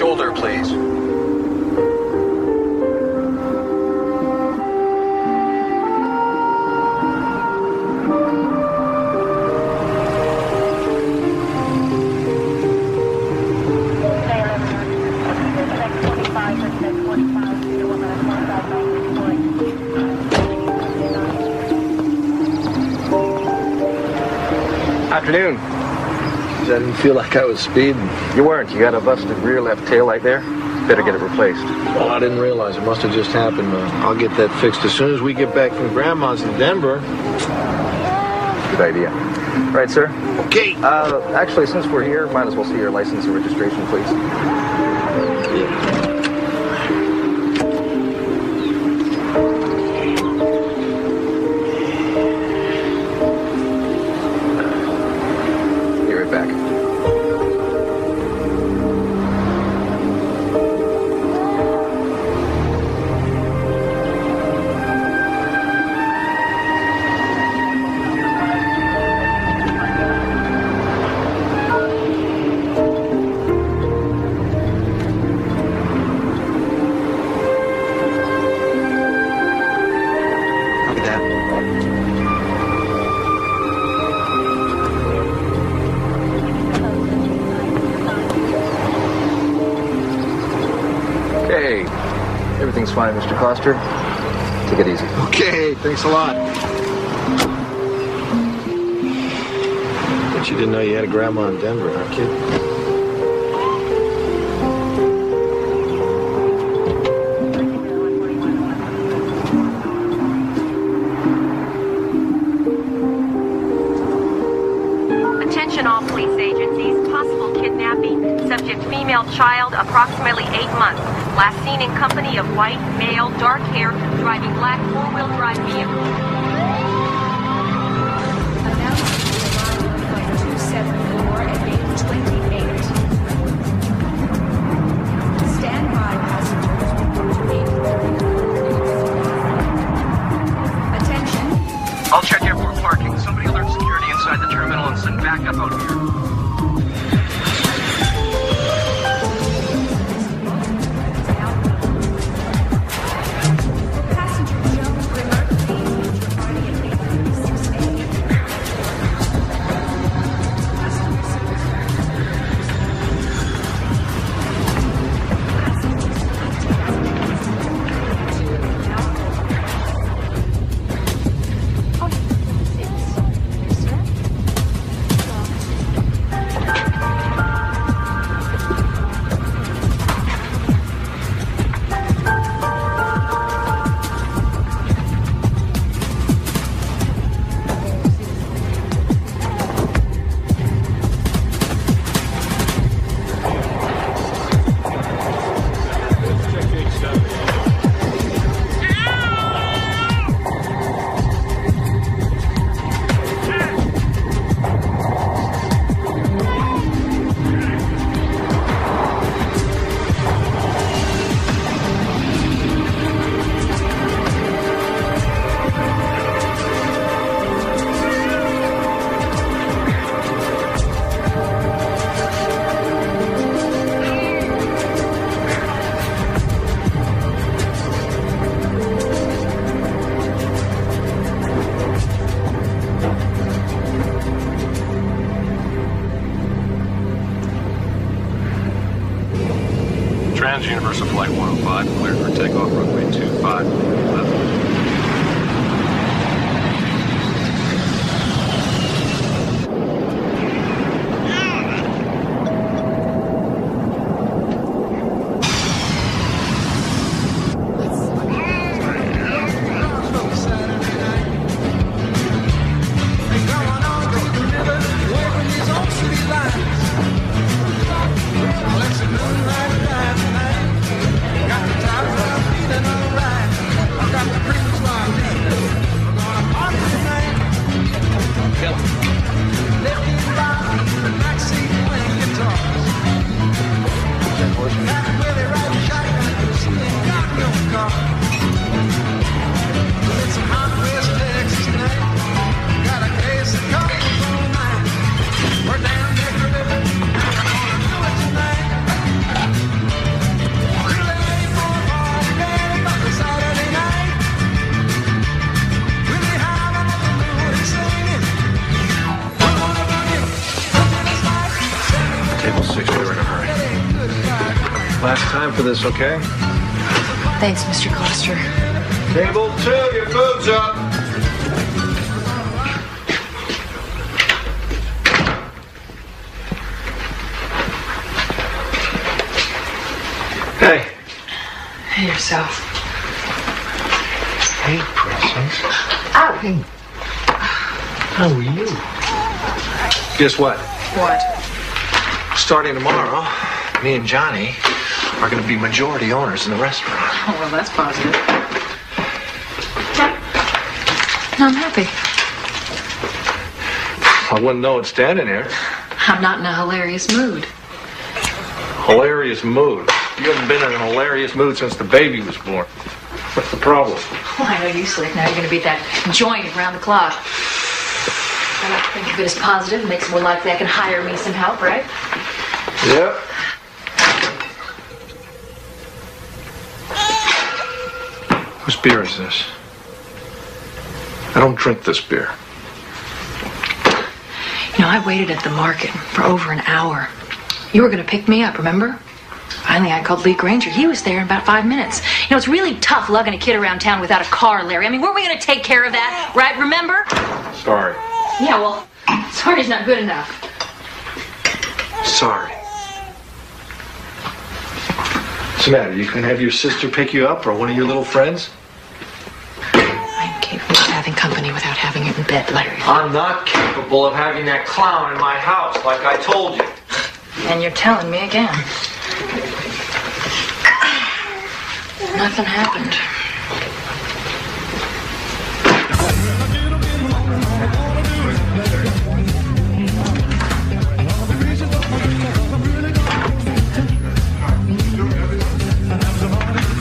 shoulder, please. Afternoon. I didn't feel like I was speeding. You weren't. You got a busted rear left tail light there. Better get it replaced. Well, I didn't realize. It must have just happened. I'll get that fixed as soon as we get back from Grandma's in Denver. Good idea. Right, sir? Okay. Actually, since we're here, might as well see your license and registration, please. Yeah. Everything's fine, Mr. Coster. Take it easy. Okay, thanks a lot. Bet you didn't know you had a grandma in Denver, huh, kid? Attention all police agencies. Possible kidnapping. Subject female child, approximately 8 months. Last seen in company of white, male, dark hair, driving black four-wheel drive vehicle. Announced to arrival flight 274 at 8:28. Stand by, passengers. Report to 8:30. Attention. I'll check airport parking. Somebody alert security inside the terminal and send backup out here. Trans-Universal Flight 105, cleared for takeoff, runway 25, left. Got the top of feeling alright. I got the Last time for this, okay? Thanks, Mr. Coster. Table 2, your food's up. Hey. Hey, yourself. Hey, princess. Ow. Hey. How are you? Guess what? What? Starting tomorrow, me and Johnny are going to be majority owners in the restaurant. Oh, well, that's positive. No, I'm happy. I wouldn't know it standing here. I'm not in a hilarious mood. Hilarious mood. You haven't been in a hilarious mood since the baby was born. What's the problem? Oh, I know you, Slick. Now you're going to be at that joint around the clock. I like to think of it as positive. It makes it more likely I can hire me some help, right? Yep. Whose beer is this? I don't drink this beer. You know, I waited at the market for over an hour. You were going to pick me up, remember? Finally, I called Lee Granger. He was there in about 5 minutes. You know, it's really tough lugging a kid around town without a car, Larry. I mean, weren't we going to take care of that, right? Remember? Sorry. Yeah, well, sorry's not good enough. Sorry. What's the matter? You can have your sister pick you up or one of your little friends? I'm capable of having company without having it in bed, Larry. I'm not capable of having that clown in my house, like I told you. And you're telling me again. Nothing happened.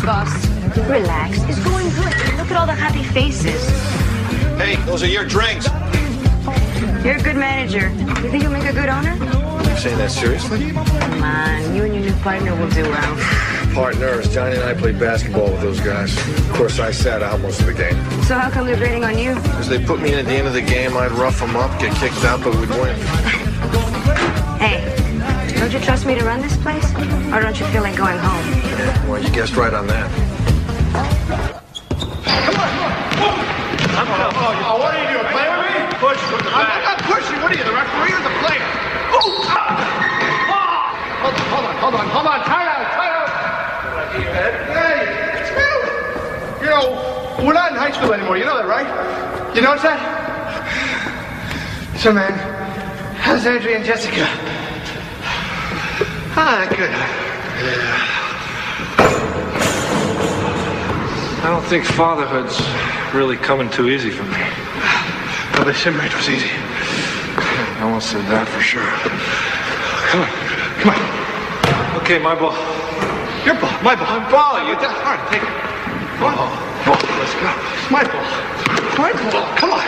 Boss. Relax. It's going good. Look at all the happy faces. Hey, those are your drinks. You're a good manager. You think you'll make a good owner? You saying that seriously? Come on. You and your new partner will do well. Partners, Johnny and I played basketball with those guys. Of course, I sat out most of the game. So how come they're grading on you? Because they put me in at the end of the game, I'd rough them up, get kicked out, but we'd win. Hey, don't you trust me to run this place? Or don't you feel like going home? Yeah, well, you guessed right on that. Oh, what are you doing? Play with me? Push from the back. I'm not pushing. What are you, the referee or the player? Hold on. Time out. Hey, you know, we're not in high school anymore. You know that, right? You notice that? So, man, how's Andrea and Jessica? Good. Yeah. I don't think fatherhood's really coming too easy for me. Well, they said marriage was easy. No one said that for sure. Come on. Okay, my ball. Your ball. My ball. My ball. You All right, take it. ball. Let's go. My ball. Come on.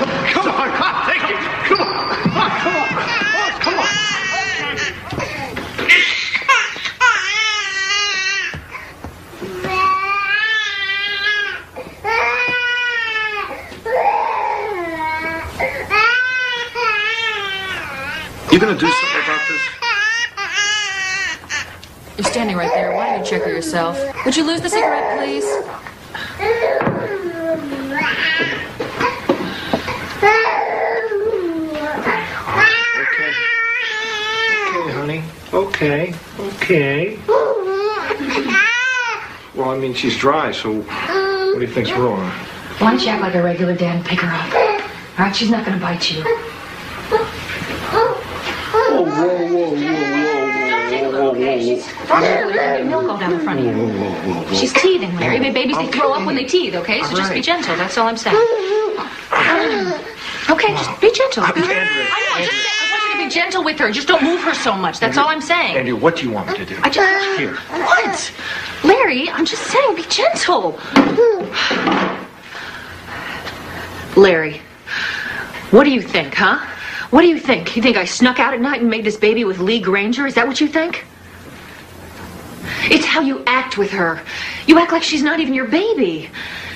Take it. Come on. You gonna do something about this? You're standing right there. Why don't you check her yourself? Would you lose the cigarette, please? Okay, honey. Okay. Well, I mean, she's dry, so what do you think's wrong? Why don't you act like a regular dad and pick her up? All right, she's not going to bite you. Okay, she's milk all down the front of you. She's teething, Larry. Babies, they throw up when they teeth, okay? So just be gentle. That's all I'm saying. Okay, just be gentle. I want you to be gentle with her. Just don't move her so much. That's all I'm saying. Andrew, what do you want me to do? Here. What? Larry, I'm just saying, be gentle. Larry, what do you think, huh? What do you think? You think I snuck out at night and made this baby with Lee Granger? Is that what you think? It's how you act with her. You act like she's not even your baby.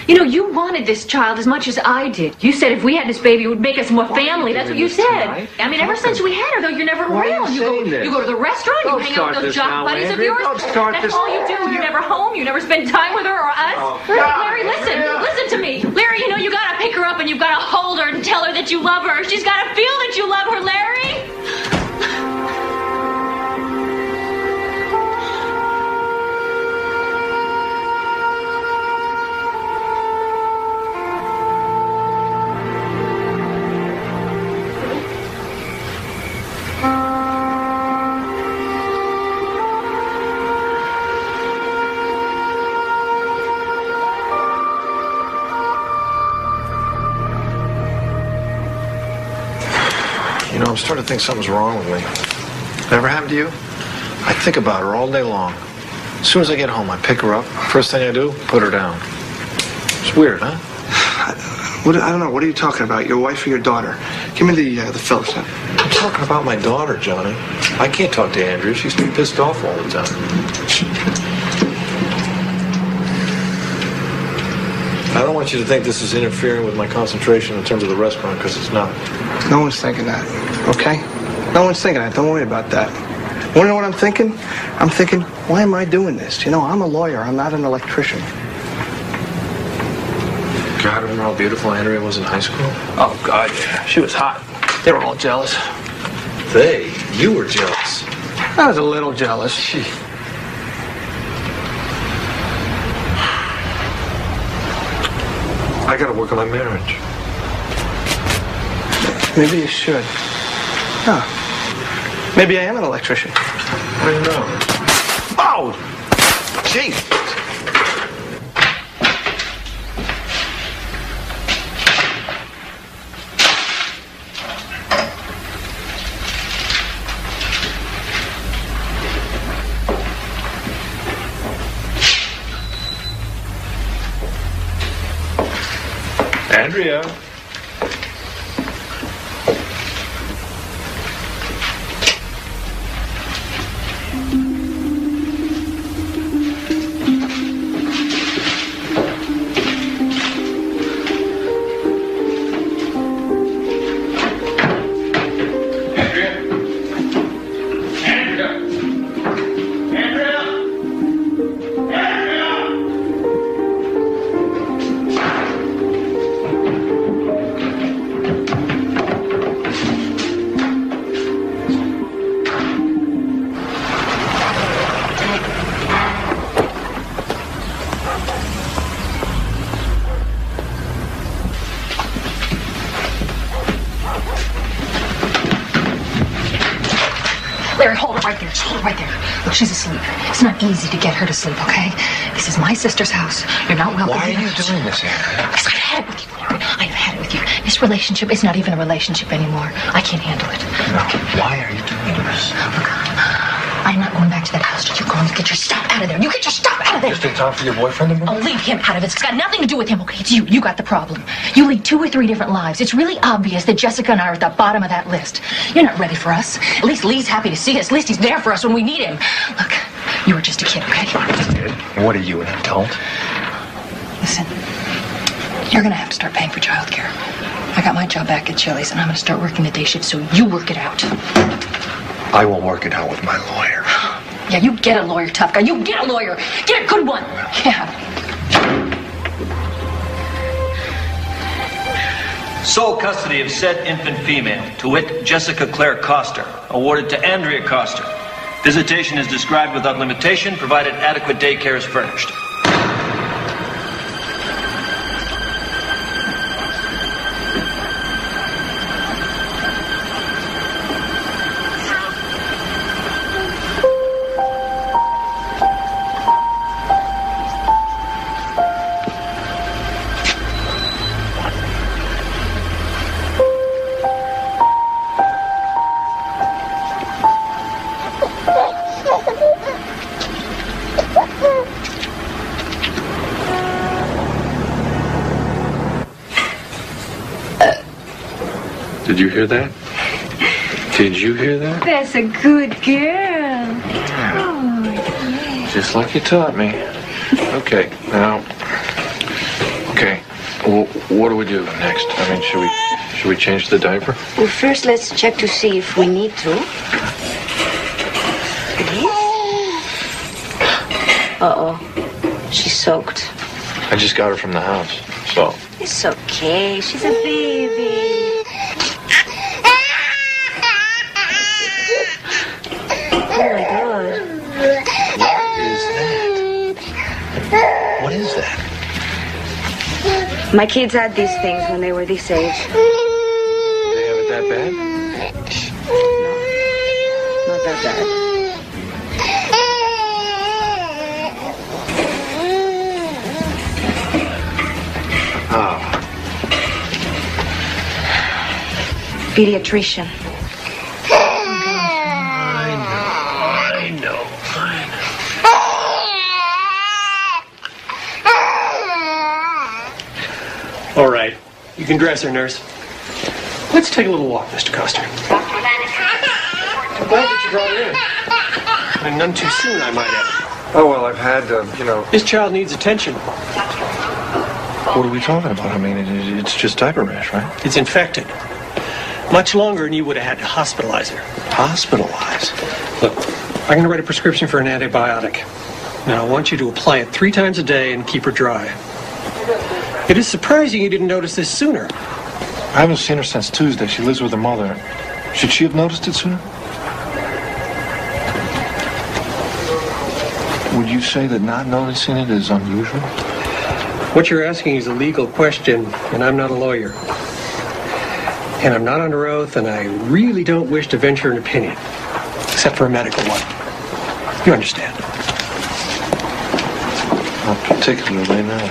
You know, you wanted this child as much as I did. You said if we had this baby, it would make us more family. That's what you said. Tonight? I mean, ever since we had her, though, you're never around. You go to the restaurant, you hang out with those jock buddies of yours. That's all you do. You're never home. You never spend time with her or us. Larry, listen to me. Larry, you know, you gotta pick her up and you've gotta hold her and tell her that you love her. She's gotta feel that you love her, Larry. You know, I'm starting to think something's wrong with me. Ever happened to you? I think about her all day long. As soon as I get home, I pick her up. First thing I do, put her down. It's weird, huh? I don't know. What are you talking about? Your wife or your daughter? Give me the Phillips then. I'm talking about my daughter, Johnny. I can't talk to Andrea. She's too pissed off all the time. I don't want you to think this is interfering with my concentration in terms of the restaurant, because it's not. No one's thinking that, okay? No one's thinking that. Don't worry about that. Want to know what I'm thinking? I'm thinking, why am I doing this? You know, I'm a lawyer. I'm not an electrician. God, remember how beautiful Andrea was in high school? Oh, God, yeah. She was hot. They were all jealous. You were jealous. I was a little jealous. I gotta work on my marriage. Maybe you should. Huh. Maybe I am an electrician. I don't know. Oh! Gee! Andrea. Larry, hold it right there. Just hold it right there. Look, she's asleep. It's not easy to get her to sleep, okay? This is my sister's house. You're not welcome. Why are you doing this, Andrea? Because I've had it with you, Larry. I've had it with you. This relationship is not even a relationship anymore. I can't handle it. No. Why are you doing this? Look, I'm not going back to that house till you're going to get your stuff out of there. You get your stuff out of there. Just in time for your boyfriend to move? Oh, leave him out of it. It's got nothing to do with him, okay? It's you. You got the problem. You lead 2 or 3 different lives. It's really obvious that Jessica and I are at the bottom of that list. You're not ready for us. At least Lee's happy to see us. At least he's there for us when we need him. Look, you were just a kid, okay? And what are you, an adult? Listen, you're gonna have to start paying for childcare. I got my job back at Chili's, and I'm gonna start working the day shift, so you work it out. I will work it out with my lawyer. Yeah, you get a lawyer, tough guy. You get a lawyer. Get a good one. Yeah. Sole custody of said infant female, to wit, Jessica Claire Coster, awarded to Andrea Coster. Visitation is described without limitation, provided adequate daycare is furnished. Did you hear that? Did you hear that? That's a good girl. Oh, yeah. Just like you taught me. Okay, now. Okay, What do we do next? I mean, should we change the diaper? Well, first let's check to see if we need to. Uh-oh. She's soaked. I just got her from the house, so... It's okay. She's a baby. Oh, my God. What is that? My kids had these things when they were this age. They have it that bad? No, not that bad. Oh. Pediatrician. I know. All right. You can dress her, nurse. Let's take a little walk, Mr. Coster. I'm glad that you brought her in. And none too soon, I might add. Oh, well, I've had, This child needs attention. What are we talking about? I mean, it's just diaper rash, right? It's infected. Much longer, and you would have had to hospitalize her. Hospitalize? Look, I'm going to write a prescription for an antibiotic. Now, I want you to apply it 3 times a day and keep her dry. It is surprising you didn't notice this sooner. I haven't seen her since Tuesday. She lives with her mother. Should she have noticed it sooner? Would you say that not noticing it is unusual? What you're asking is a legal question, and I'm not a lawyer. And I'm not under oath, and I really don't wish to venture an opinion, except for a medical one. You understand? Not particularly, no.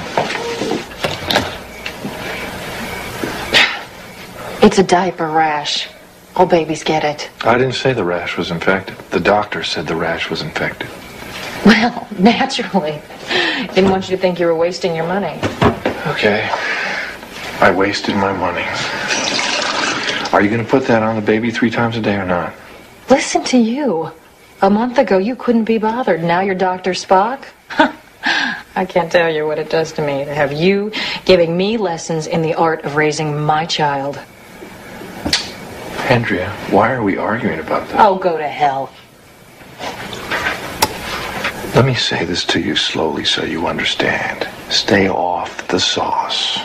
It's a diaper rash. All babies get it. I didn't say the rash was infected. The doctor said the rash was infected. Well, naturally. Didn't want you to think you were wasting your money. Okay. I wasted my money. Are you going to put that on the baby 3 times a day or not? Listen to you. A month ago, you couldn't be bothered. Now you're Dr. Spock? I can't tell you what it does to me to have you giving me lessons in the art of raising my child. Andrea, why are we arguing about that? Oh, go to hell. Let me say this to you slowly so you understand. Stay off the sauce.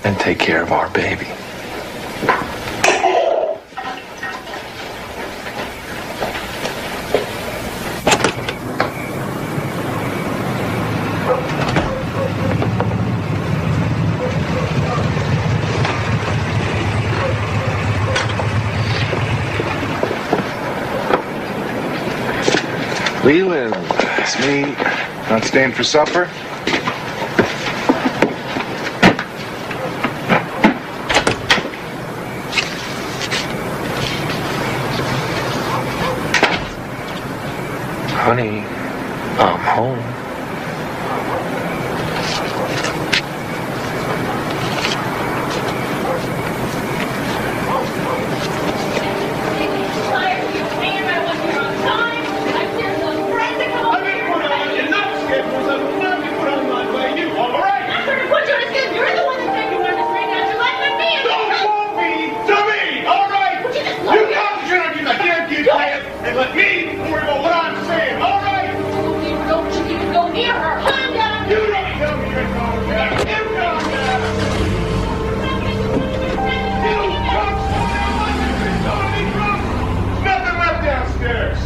And take care of our baby. Leland, it's me. Not staying for supper? Honey, I'm home.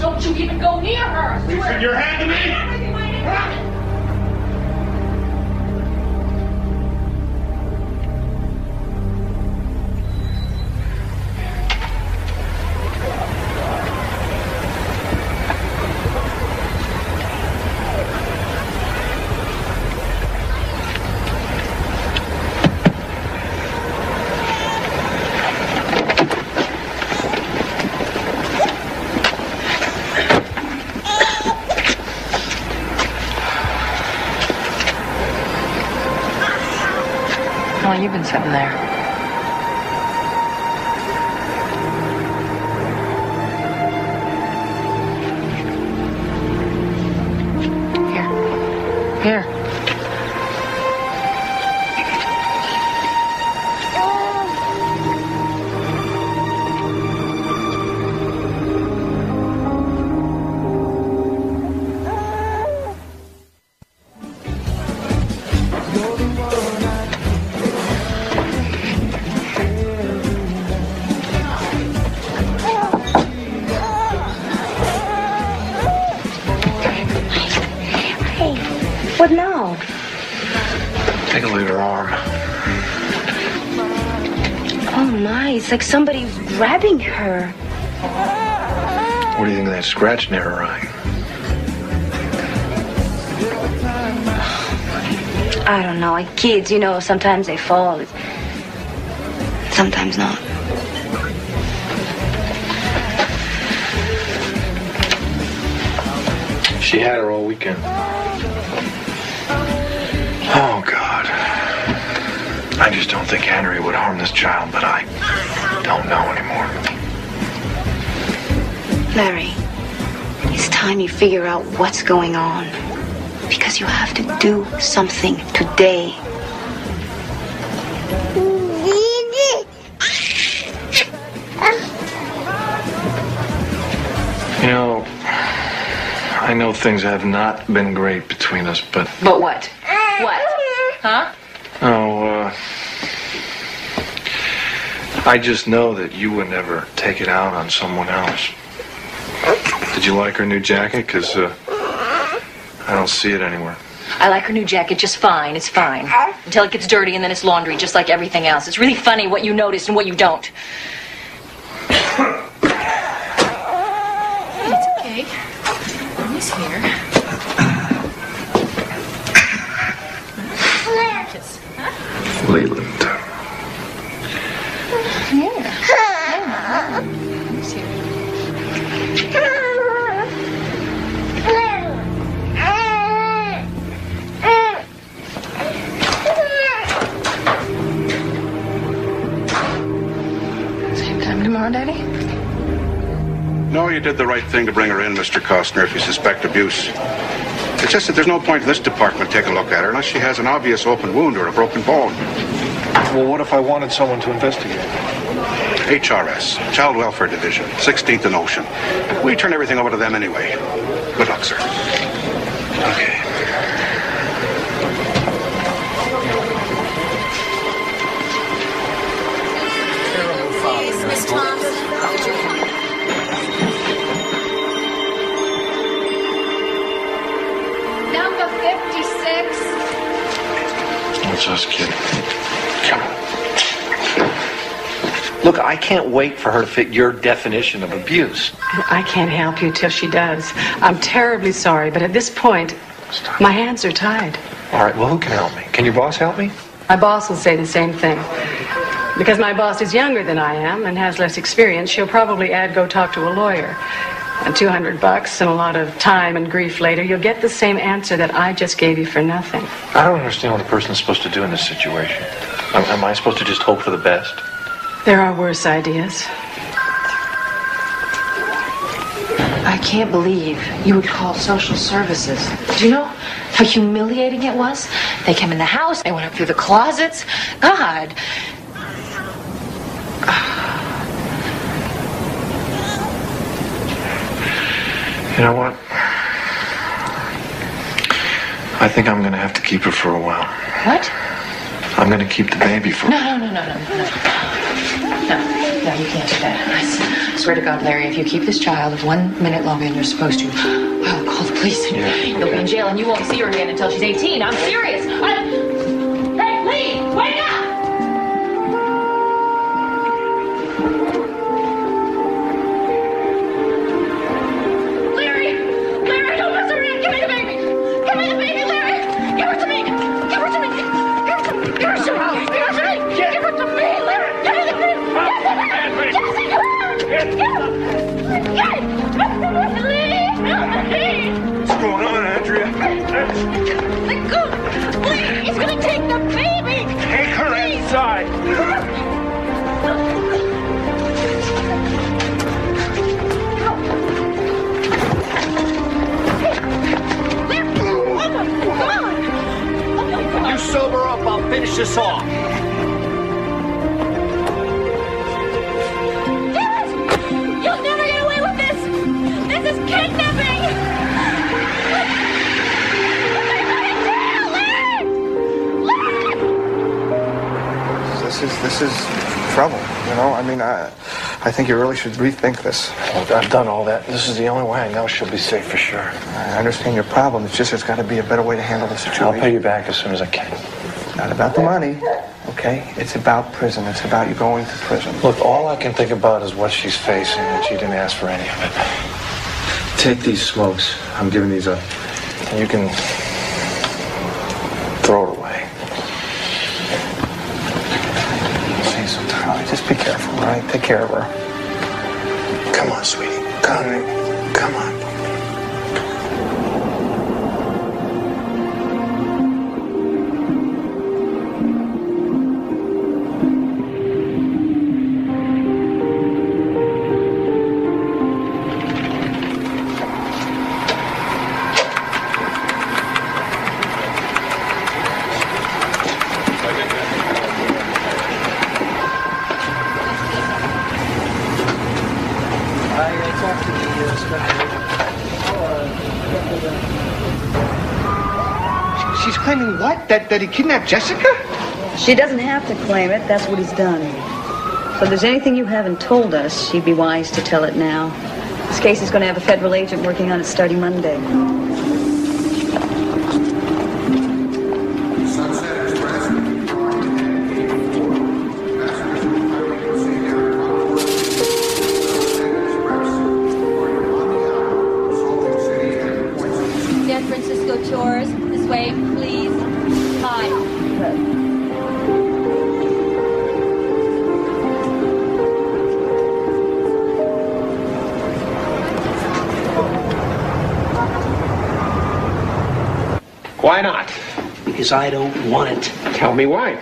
Don't you even go near her! You send your hand to me! How long you been sitting there? Here. What now? Take a look at her arm. Oh my, it's like somebody's grabbing her. What do you think of that scratch near her eye? I don't know. Like kids, you know, sometimes they fall. Sometimes not. She had her all weekend. Oh, God. I just don't think Henry would harm this child, but I don't know anymore. Larry, it's time you figure out what's going on. Because you have to do something today. You know, I know things have not been great between us, but... But what? What? Huh? Oh, I just know that you would never take it out on someone else. Did you like her new jacket? Because, I don't see it anywhere. I like her new jacket just fine. It's fine. Until it gets dirty and then it's laundry, just like everything else. It's really funny what you notice and what you don't. It's okay. Mommy's here. Kiss. Huh? Leland. Yeah. Mommy's here. Tomorrow, Daddy? No, you did the right thing to bring her in, Mr. Costner, if you suspect abuse. It's just that there's no point in this department taking a look at her unless she has an obvious open wound or a broken bone. Well, what if I wanted someone to investigate? HRS, Child Welfare Division, 16th and Ocean. We turn everything over to them anyway. Good luck, sir. Okay. Miss Thompson. Number 56. What's us, kid? Come on. Look, I can't wait for her to fit your definition of abuse. I can't help you till she does. I'm terribly sorry, but at this point, my hands are tied. All right, well, who can help me? Can your boss help me? My boss will say the same thing. Because my boss is younger than I am and has less experience, she'll probably add go talk to a lawyer. And $200 and a lot of time and grief later, you'll get the same answer that I just gave you for nothing. I don't understand what a person's supposed to do in this situation. Am I supposed to just hope for the best? There are worse ideas. I can't believe you would call social services. Do you know how humiliating it was? They came in the house, they went up through the closets. God. You know what? I think I'm going to have to keep her for a while. What? I'm going to keep the baby for... No, you can't do that. I swear to God, Larry, if you keep this child 1 minute longer than you're supposed to, I'll call the police. Yeah. You'll be in jail and you won't see her again until she's 18. I'm serious. Hey, Lee, wake up! Larry, don't mess around. Give me the baby. Give me the baby, Larry. Give her to me. Give her to me. Give her to me. Give her to me, Larry. Give me the baby. Jesse, come on. What's going on, Andrea? Let go. Please, he's going to take the baby. Take her inside. When you sober up, I'll finish this off. You'll never get away with this. This is kidnapping. This is trouble, you know? I mean, I think you really should rethink this. Look, I've done all that. This is the only way I know she'll be safe for sure. I understand your problem. It's just there's got to be a better way to handle the situation. I'll pay you back as soon as I can. Not about the money, okay? It's about prison. It's about you going to prison. Look, all I can think about is what she's facing, and she didn't ask for any of it. Take these smokes. I'm giving these up. You can throw it away. See you sometime. All right, just be careful, all right? Take care of her. Come on, sweetie. Come on. She's claiming what? That he kidnapped Jessica? She doesn't have to claim it. That's what he's done. So if there's anything you haven't told us, she'd be wise to tell it now. This case is going to have a federal agent working on it starting Monday. San Francisco Tours, this way, please. Hi. Why not? Because I don't want it. Tell me why.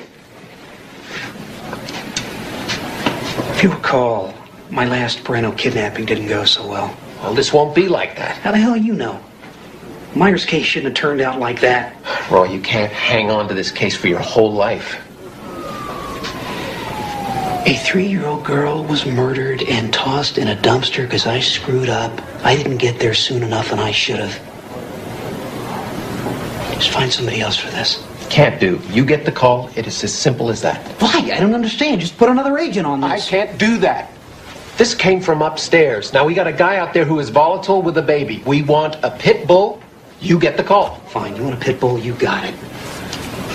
If you recall, my last Breno kidnapping didn't go so well. Well, this won't be like that. How the hell you know? Myers' case shouldn't have turned out like that. Roy, you can't hang on to this case for your whole life. A 3-year-old girl was murdered and tossed in a dumpster because I screwed up. I didn't get there soon enough, and I should have. Just find somebody else for this. Can't do. You get the call. It is as simple as that. Why? I don't understand. Just put another agent on this. I can't do that. This came from upstairs. Now, we got a guy out there who is volatile with a baby. We want a pit bull. You get the call. Fine. You want a pit bull? You got it.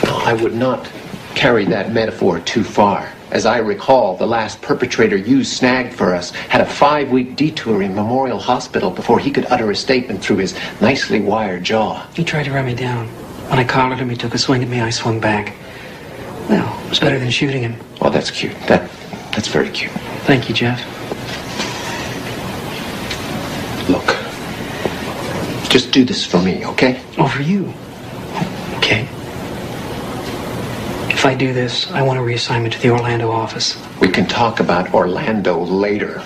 No, I would not carry that metaphor too far. As I recall, the last perpetrator you snagged for us had a 5-week detour in Memorial Hospital before he could utter a statement through his nicely wired jaw. He tried to run me down. When I collared him, he took a swing at me. I swung back. Well, it was better than shooting him. Well, that's cute. That's very cute. Thank you, Jeff. Look, just do this for me, okay? Oh, for you? Okay. If I do this, I want a reassignment to the Orlando office. We can talk about Orlando later.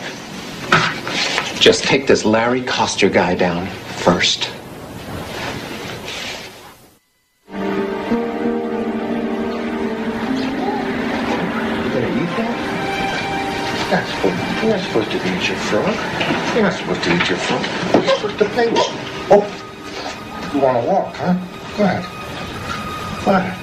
Just take this Larry Coster guy down first. You're not supposed to eat your frog. You're not supposed to eat your frog. You're supposed to play with it. Oh, you want to walk, huh? Go ahead. Go ahead.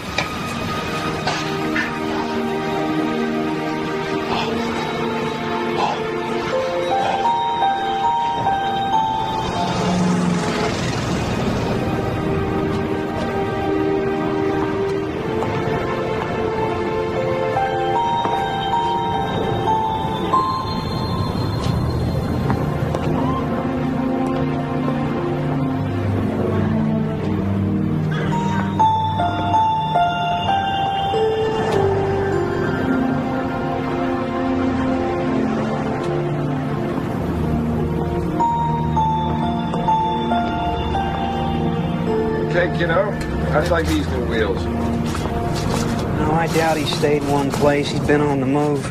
You know, how do you like these new wheels? No, I doubt he stayed in one place. He's been on the move.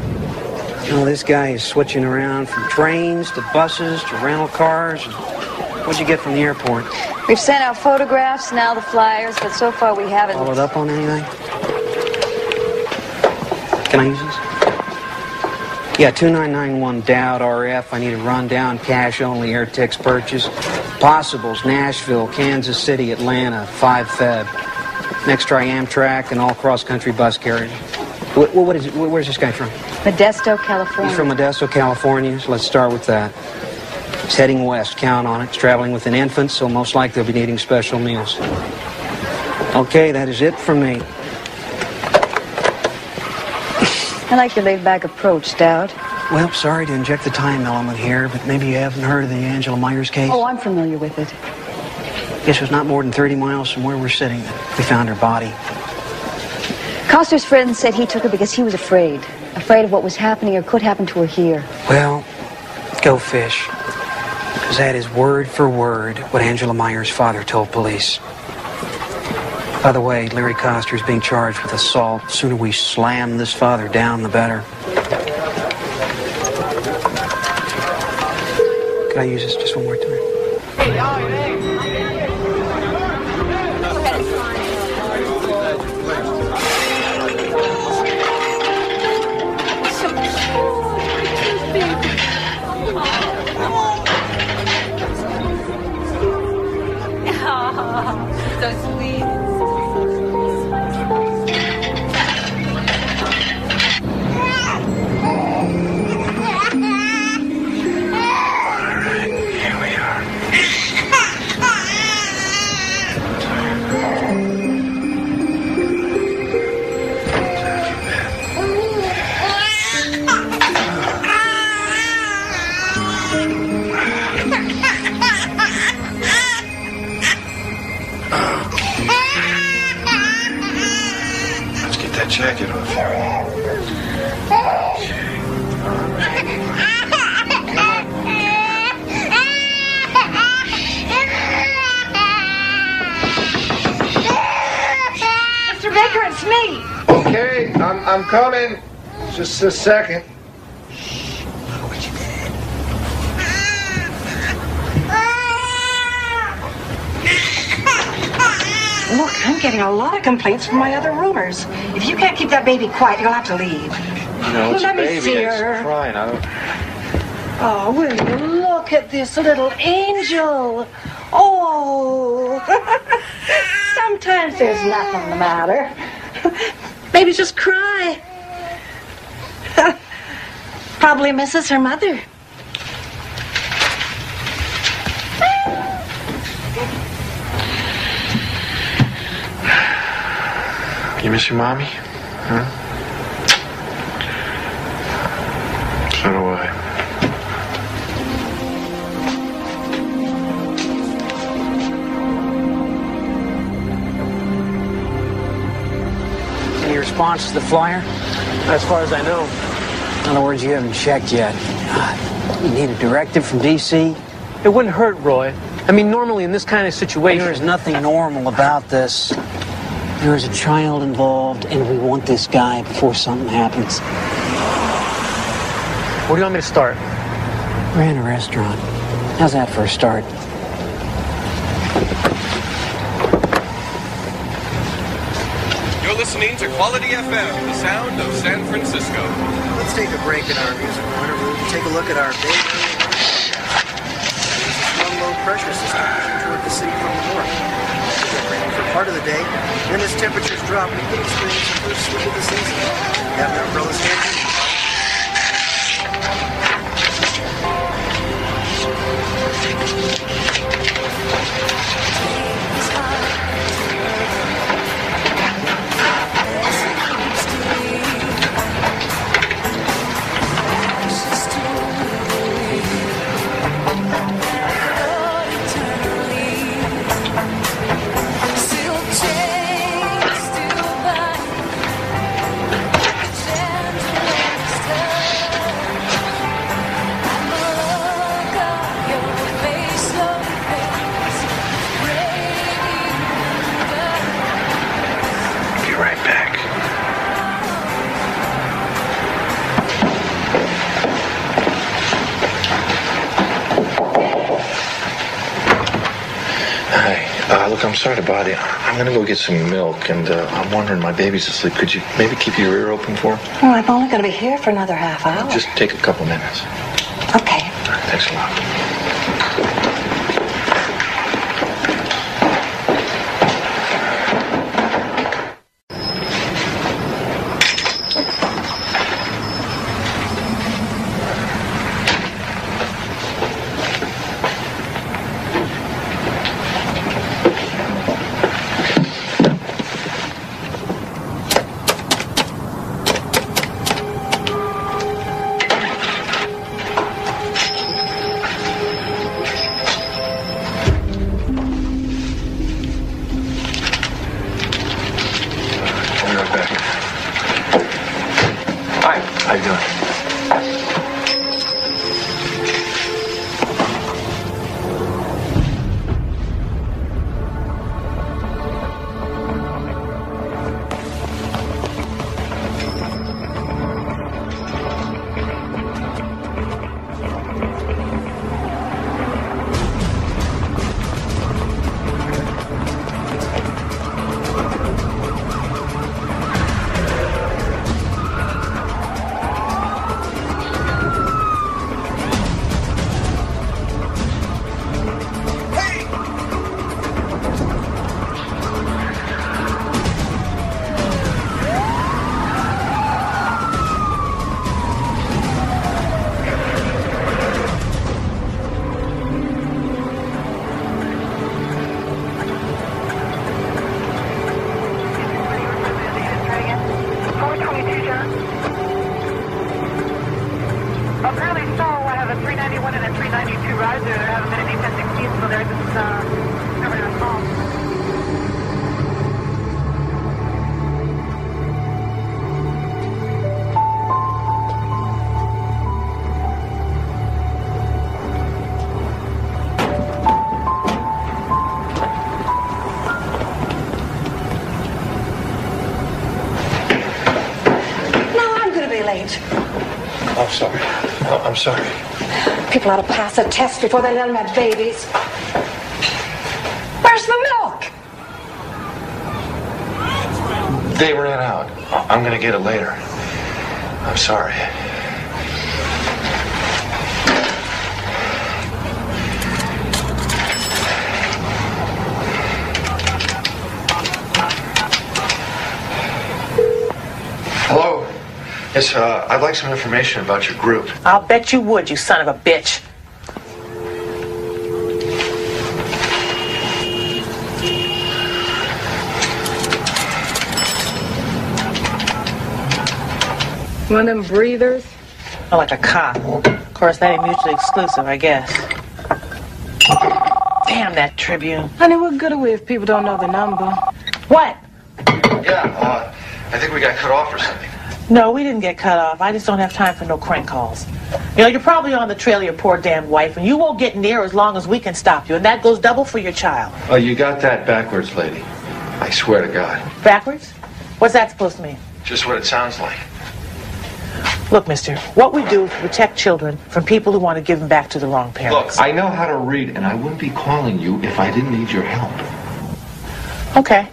You know, this guy is switching around from trains to buses to rental cars. What'd you get from the airport? We've sent out photographs, now the flyers, but so far we haven't... Followed up on anything? Can I use this? Yeah, 2991 Dowd RF. I need a rundown, cash-only AirTix purchase. Possibles, Nashville, Kansas City, Atlanta, 5 Feb. Next try Amtrak and all cross-country bus carriage. What is it? Where's this guy from? Modesto, California. He's from Modesto, California, so let's start with that. He's heading west, count on it. He's traveling with an infant, so most likely they'll be needing special meals. Okay, that is it from me. I like your laid-back approach, Stout. Well, sorry to inject the time element here, but maybe you haven't heard of the Angela Myers case? Oh, I'm familiar with it. This was not more than 30 miles from where we're sitting that we found her body. Coster's friend said he took her because he was afraid of what was happening or could happen to her here. Well, go fish. Because that is word for word what Angela Myers' father told police. By the way, Larry Coster is being charged with assault. The sooner we slam this father down, the better. Can I use this just one more time? So sweet. Jacket off here. Mr. Baker, it's me. Okay, I'm coming. Just a second. Look, I'm getting a lot of complaints from my other roomers. If you can't keep that baby quiet, you'll have to leave. You know, it's Let a me baby. see It's her. crying. I don't... Oh, will you look at this little angel? Oh. Sometimes there's nothing the matter. Maybe just cry. Probably misses her mother. You miss your mommy? Huh? So do I. Any response to the flyer? As far as I know. In other words, you haven't checked yet. God, you need a directive from D.C.? It wouldn't hurt, Roy. I mean, normally in this kind of situation... There is nothing normal about this. There is a child involved, and we want this guy before something happens. Where do you want me to start? We're in a restaurant. How's that for a start? You're listening to Quality FM, the sound of San Francisco. Let's take a break in our musical interlude and take a look at our day. There's a strong low pressure system pushing toward the city from the north. For part of the day, when as temperatures drop, we can experience the first swing of the season. Have an umbrella standing. Look, I'm sorry to bother you. I'm gonna go get some milk, and I'm wondering, my baby's asleep. Could you maybe keep your ear open for her? Well, I'm only going to be here for another half hour. Just take a couple minutes. Okay. All right, thanks a lot. sorry. No, I'm sorry. People ought to pass a test before they let them have babies. Where's the milk? They ran out. I'm gonna get it later. I'm sorry. Hello. Yes, I'd like some information about your group. I'll bet you would, you son of a bitch. One of them breathers? Oh, like a cop. Of course, that ain't mutually exclusive, I guess. Damn that Tribune. Honey, what good are we if people don't know the number? What? Yeah, I think we got cut off or something. No, we didn't get cut off. I just don't have time for no crank calls. You know, you're probably on the trail of your poor damn wife, and you won't get near as long as we can stop you, and that goes double for your child. Oh, you got that backwards, lady. I swear to God. Backwards? What's that supposed to mean? Just what it sounds like. Look, mister, what we do is protect children from people who want to give them back to the wrong parents. Look, I know how to read, and I wouldn't be calling you if I didn't need your help. Okay.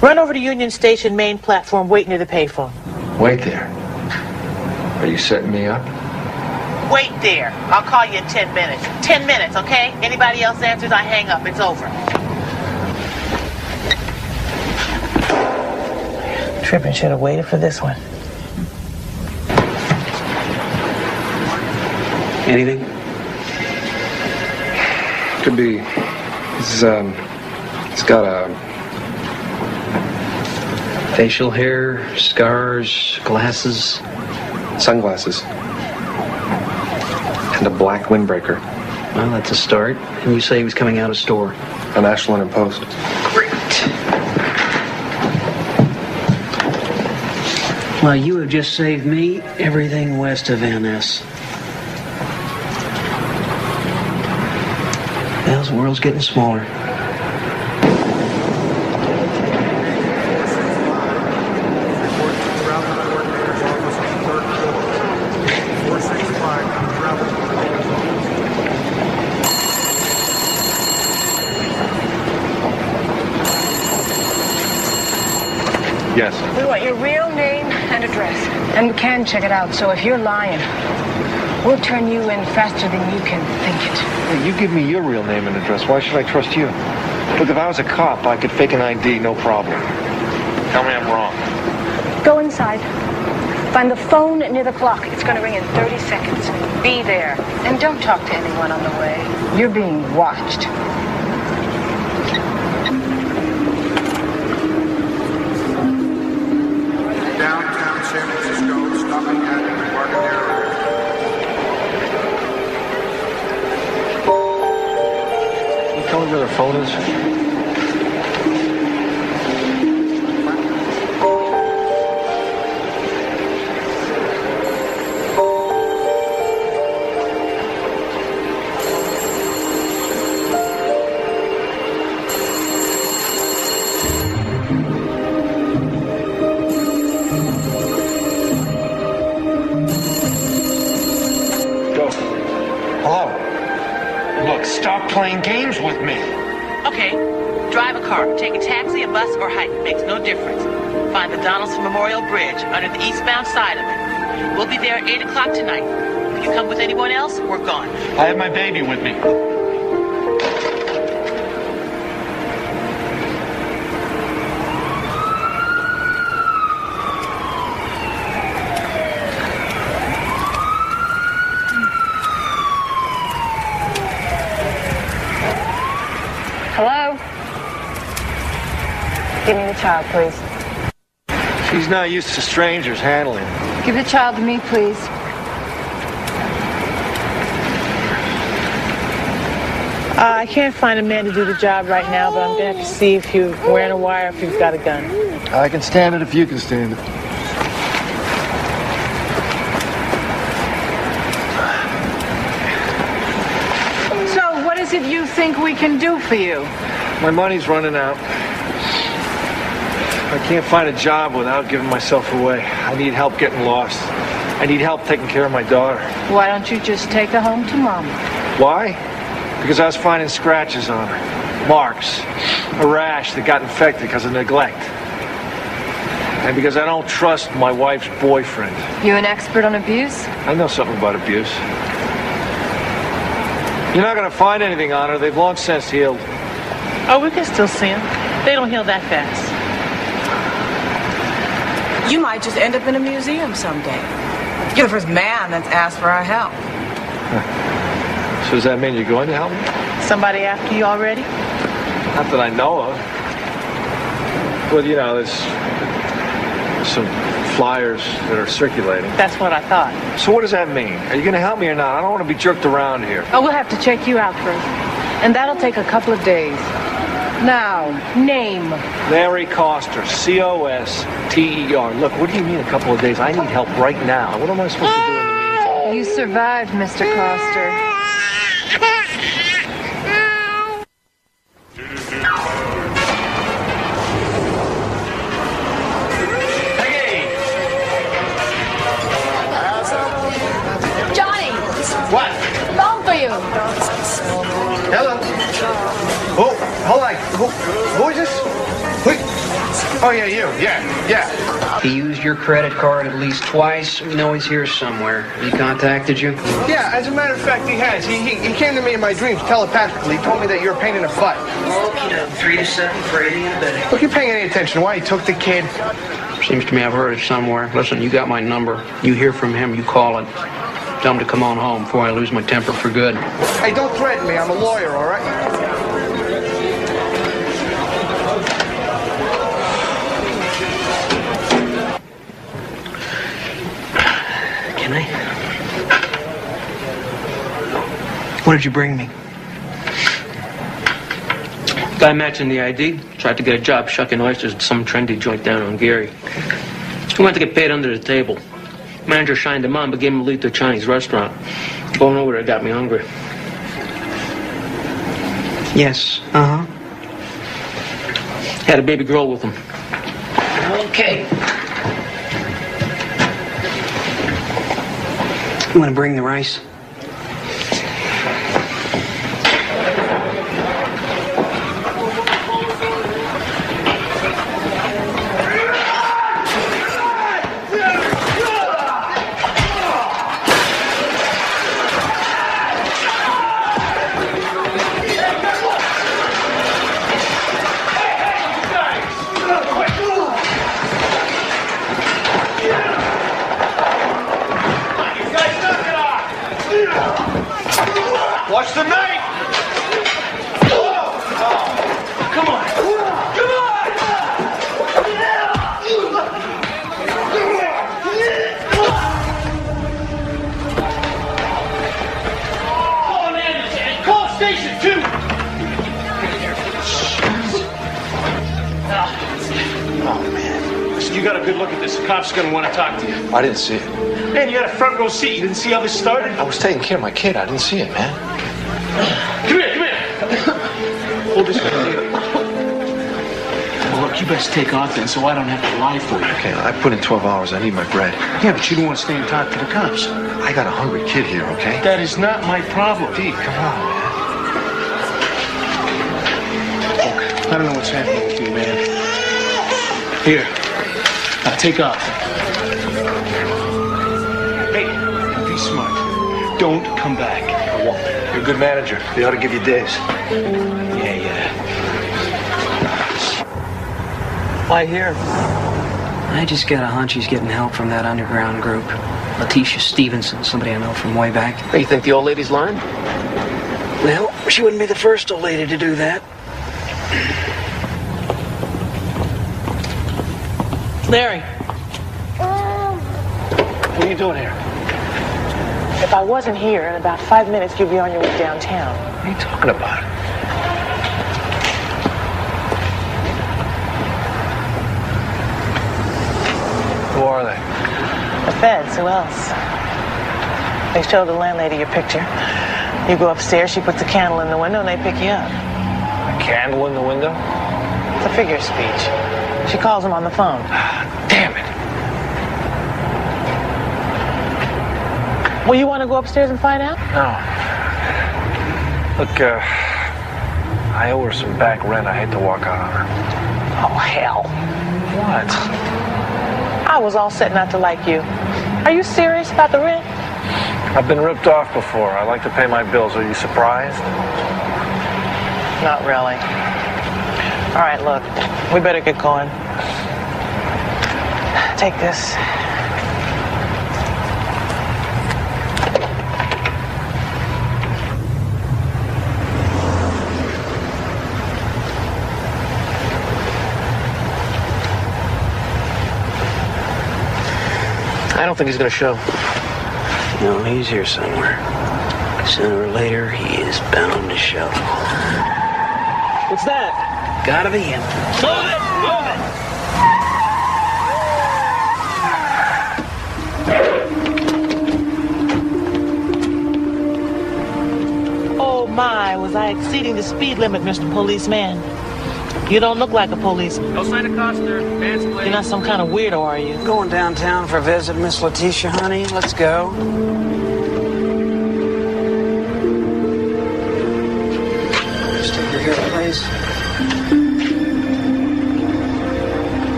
Run over to Union Station main platform, wait near the payphone. Wait there. Are you setting me up? Wait there. I'll call you in 10 minutes. 10 minutes, okay? Anybody else answers, I hang up. It's over. Trippin' should have waited for this one. Anything? Could be. It's got a Facial hair, scars, glasses. sunglasses and a black windbreaker. Well, that's a start. And you say he was coming out of store? An Ashland and Post. Great. Well, you have just saved me everything west of NS. Well, the world's getting smaller. Yes. We want your real name and address. And we can check it out, so if you're lying, we'll turn you in faster than you can think it. Hey, you give me your real name and address. Why should I trust you? Look, if I was a cop, I could fake an ID, no problem. Tell me I'm wrong. Go inside. Find the phone near the clock. It's going to ring in 30 seconds. Be there. And don't talk to anyone on the way. You're being watched. Downtown San Francisco, stopping at Embarcadero. Can you tell me where their phone is? Playing games with me. Okay. Drive a car, take a taxi, a bus, or hike. Makes no difference. Find the Donaldson Memorial Bridge under the eastbound side of it. We'll be there at 8 o'clock tonight. If you come with anyone else, we're gone. I have my baby with me. Hello? Give me the child, please. She's not used to strangers handling. Give the child to me, please. I can't find a man to do the job right now, but I'm going to have to see if you're wearing a wire, if you've got a gun. I can stand it if you can stand it. So, what is it you think we can do for you? My money's running out. I can't find a job without giving myself away. I need help getting lost. I need help taking care of my daughter. Why don't you just take her home to Mama? Why? Because I was finding scratches on her. Marks. A rash that got infected because of neglect. And because I don't trust my wife's boyfriend. You an expert on abuse? I know something about abuse. You're not going to find anything on her. They've long since healed. Oh, we can still see them. They don't heal that fast. You might just end up in a museum someday. You're the first man that's asked for our help. So does that mean you're going to help me? Somebody after you already? Not that I know of. Well, you know, there's some flyers that are circulating. That's what I thought. So what does that mean? Are you going to help me or not? I don't want to be jerked around here. Oh, we'll have to check you out first. And that'll take a couple of days. Now, name. Larry Coster, C-O-S-T-E-R. Look, what do you mean a couple of days? I need help right now. What am I supposed to do in the meantime? You survived, Mr. Coster. What? Phone for you. Hello. Oh, hold on. Who is this? Oh, yeah, you. Yeah. He used your credit card at least twice. We know he's here somewhere. He contacted you? Yeah, as a matter of fact, he has. He came to me in my dreams telepathically. He told me that you're a pain in the butt. Oh, 3 to 7 for aiding and abetting. Look, you're paying any attention. Why? He took the kid. Seems to me I've heard it somewhere. Listen, you got my number. You hear from him, you call it. Tell him to come on home before I lose my temper for good. Hey, don't threaten me. I'm a lawyer, all right? Can I? What did you bring me? Guy matching the ID. Tried to get a job shucking oysters at some trendy joint down on Geary. He wanted to get paid under the table. Manager shined him on, but gave him a lead to a Chinese restaurant. Going over there got me hungry. Yes, Had a baby girl with him. Okay. You want to bring the rice? Watch the knife! Come on. Come on. Call an ambulance and call station 2. Oh, man. Listen, you got a good look at this. The cop's going to want to talk to you. I didn't see it. Man, you had a front row seat. You didn't see how this started? I was taking care of my kid. I didn't see it, man. Come here. Hold this for me. Well, look, you best take off then so I don't have to lie for you. Okay, I put in 12 hours. I need my bread. Yeah, but you don't want to stay and talk to the cops. I got a hungry kid here, okay? That is not my problem. Deke, come on, man. Look, I don't know what's happening with you, man. Here, now take off. Hey, be smart. Don't come back. I won't. You're a good manager. They ought to give you days. Yeah. Why here? I just got a hunch he's getting help from that underground group. Letitia Stevenson, somebody I know from way back. Hey, you think the old lady's lying? Well, she wouldn't be the first old lady to do that. Larry. What are you doing here? If I wasn't here, in about 5 minutes, you'd be on your way downtown. What are you talking about? Who are they? The feds, who else? They show the landlady your picture. You go upstairs, she puts a candle in the window, and they pick you up. A candle in the window? It's a figure of speech. She calls them on the phone. Damn it. Well, you want to go upstairs and find out? No. Look, I owe her some back rent. I hate to walk out on her. Oh, hell. What? I was all set not to like you. Are you serious about the rent? I've been ripped off before. I like to pay my bills. Are you surprised? Not really. All right, look, we better get going. Take this. I don't think he's going to show. No, he's here somewhere. Sooner or later, he is bound to show. What's that? Gotta be him. Move it! Move it! Oh my, was I exceeding the speed limit, Mr. Policeman? You don't look like a policeman. No sign of Costner. Man's You're not some kind of weirdo, are you? Going downtown for a visit, Miss Letitia, honey. Let's go. Stick her here, please.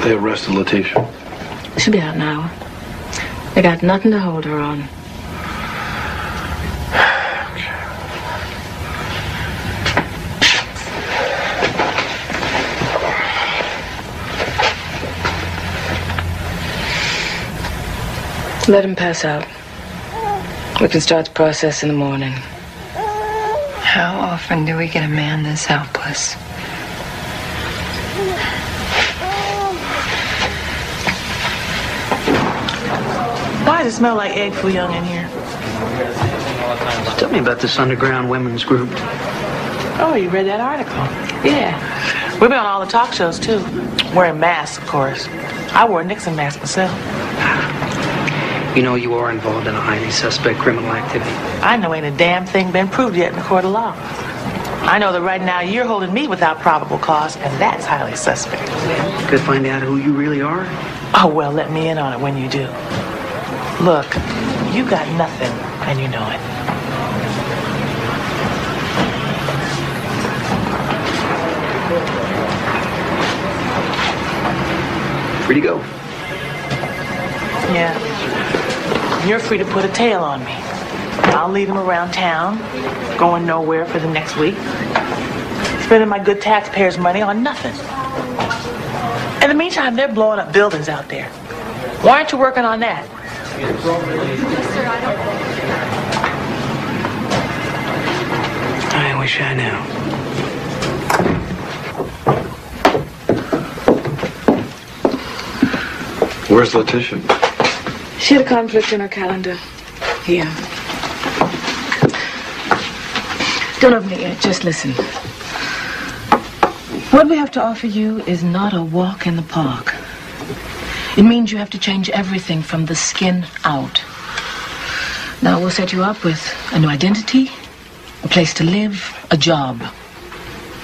They arrested Letitia. She'll be out now. They got nothing to hold her on. Let him pass out. We can start the process in the morning. How often do we get a man this helpless? Why does it smell like egg foo young in here? Tell me about this underground women's group. Oh, you read that article? Yeah. We've been on all the talk shows, too. Wearing masks, of course. I wore a Nixon mask myself. You know you are involved in a highly suspect criminal activity. I know ain't a damn thing been proved yet in the court of law. I know that right now you're holding me without probable cause, and that's highly suspect. Could find out who you really are? Oh, well, let me in on it when you do. Look, you got nothing, and you know it. Free to go. Yeah. You're free to put a tail on me. I'll lead him around town, going nowhere for the next week, spending my good taxpayers' money on nothing. In the meantime, they're blowing up buildings out there. Why aren't you working on that? I wish I knew. Where's Letitia? She had a conflict in her calendar. Here. Don't open it yet, just listen. What we have to offer you is not a walk in the park. It means you have to change everything from the skin out. Now we'll set you up with a new identity, a place to live, a job,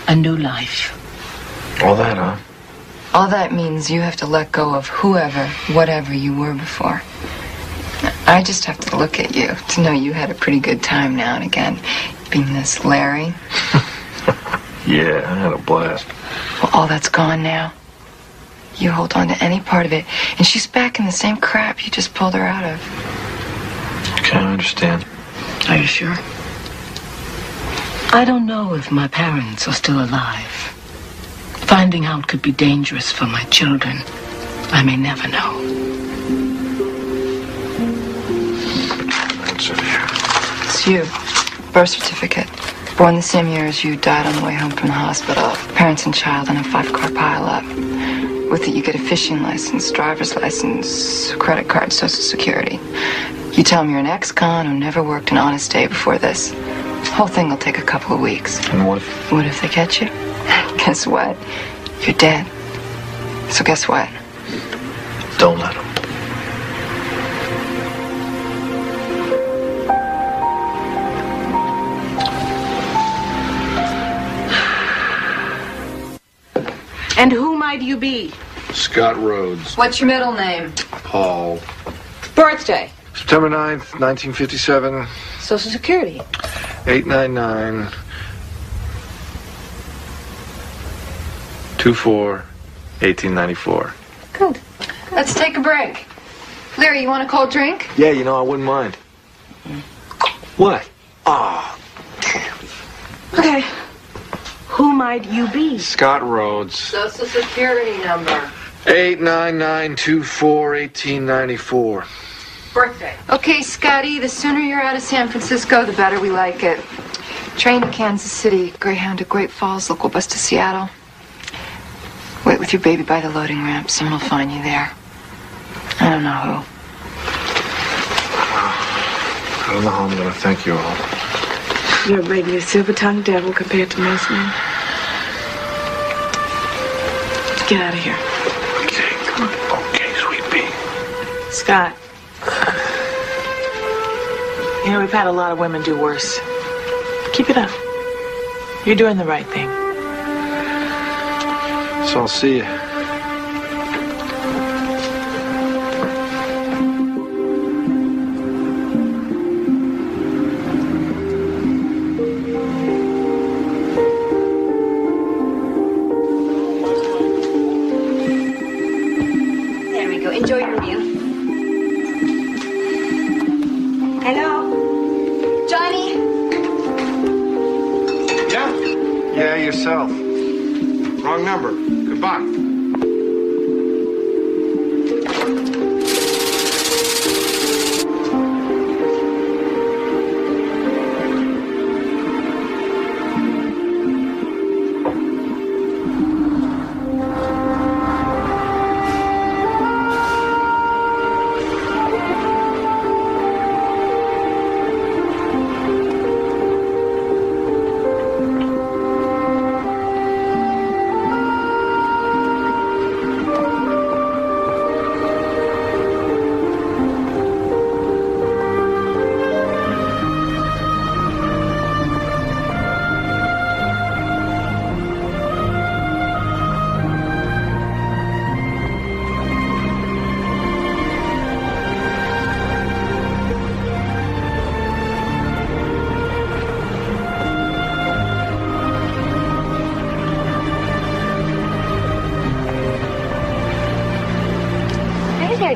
a new life. All that, huh? All that means you have to let go of whoever, whatever you were before. I just have to look at you to know you had a pretty good time now and again, being this Larry. Yeah, I had a blast. Well, all that's gone now. You hold on to any part of it, and she's back in the same crap you just pulled her out of. Okay, I understand. Are you sure? I don't know if my parents are still alive. Finding out could be dangerous for my children. I may never know. What's in here? It's you. Birth certificate. Born the same year as you, died on the way home from the hospital. Parents and child in a 5-car pileup. With it, you get a fishing license, driver's license, credit card, Social Security. You tell them you're an ex-con who never worked an honest day before this. The whole thing will take a couple of weeks. And what if they catch you? Guess what? You're dead. So guess what? Don't let them. And who might you be? Scott Rhodes. What's your middle name? Paul. Birthday. September 9th, 1957. Social Security. 899 24 1894. Good. Let's take a break. Larry, you want a cold drink? Yeah, you know, I wouldn't mind. What? Ah. Okay. Who might you be? Scott Rhodes. Social Security number. 899 24 1894. Birthday. Okay, Scotty, the sooner you're out of San Francisco, the better we like it. Train to Kansas City, Greyhound to Great Falls, local bus to Seattle. Wait with your baby by the loading ramp. Someone will find you there. I don't know who. I don't know how I'm going to thank you all. You're a regular silver-tongued devil compared to most men. Get out of here. Okay, come on. Okay, sweet pea. Scott. You know, we've had a lot of women do worse. Keep it up. You're doing the right thing. So I'll see you. There we go. Enjoy your meal. Hello? Johnny? Yeah, yourself. Wrong number. Goodbye.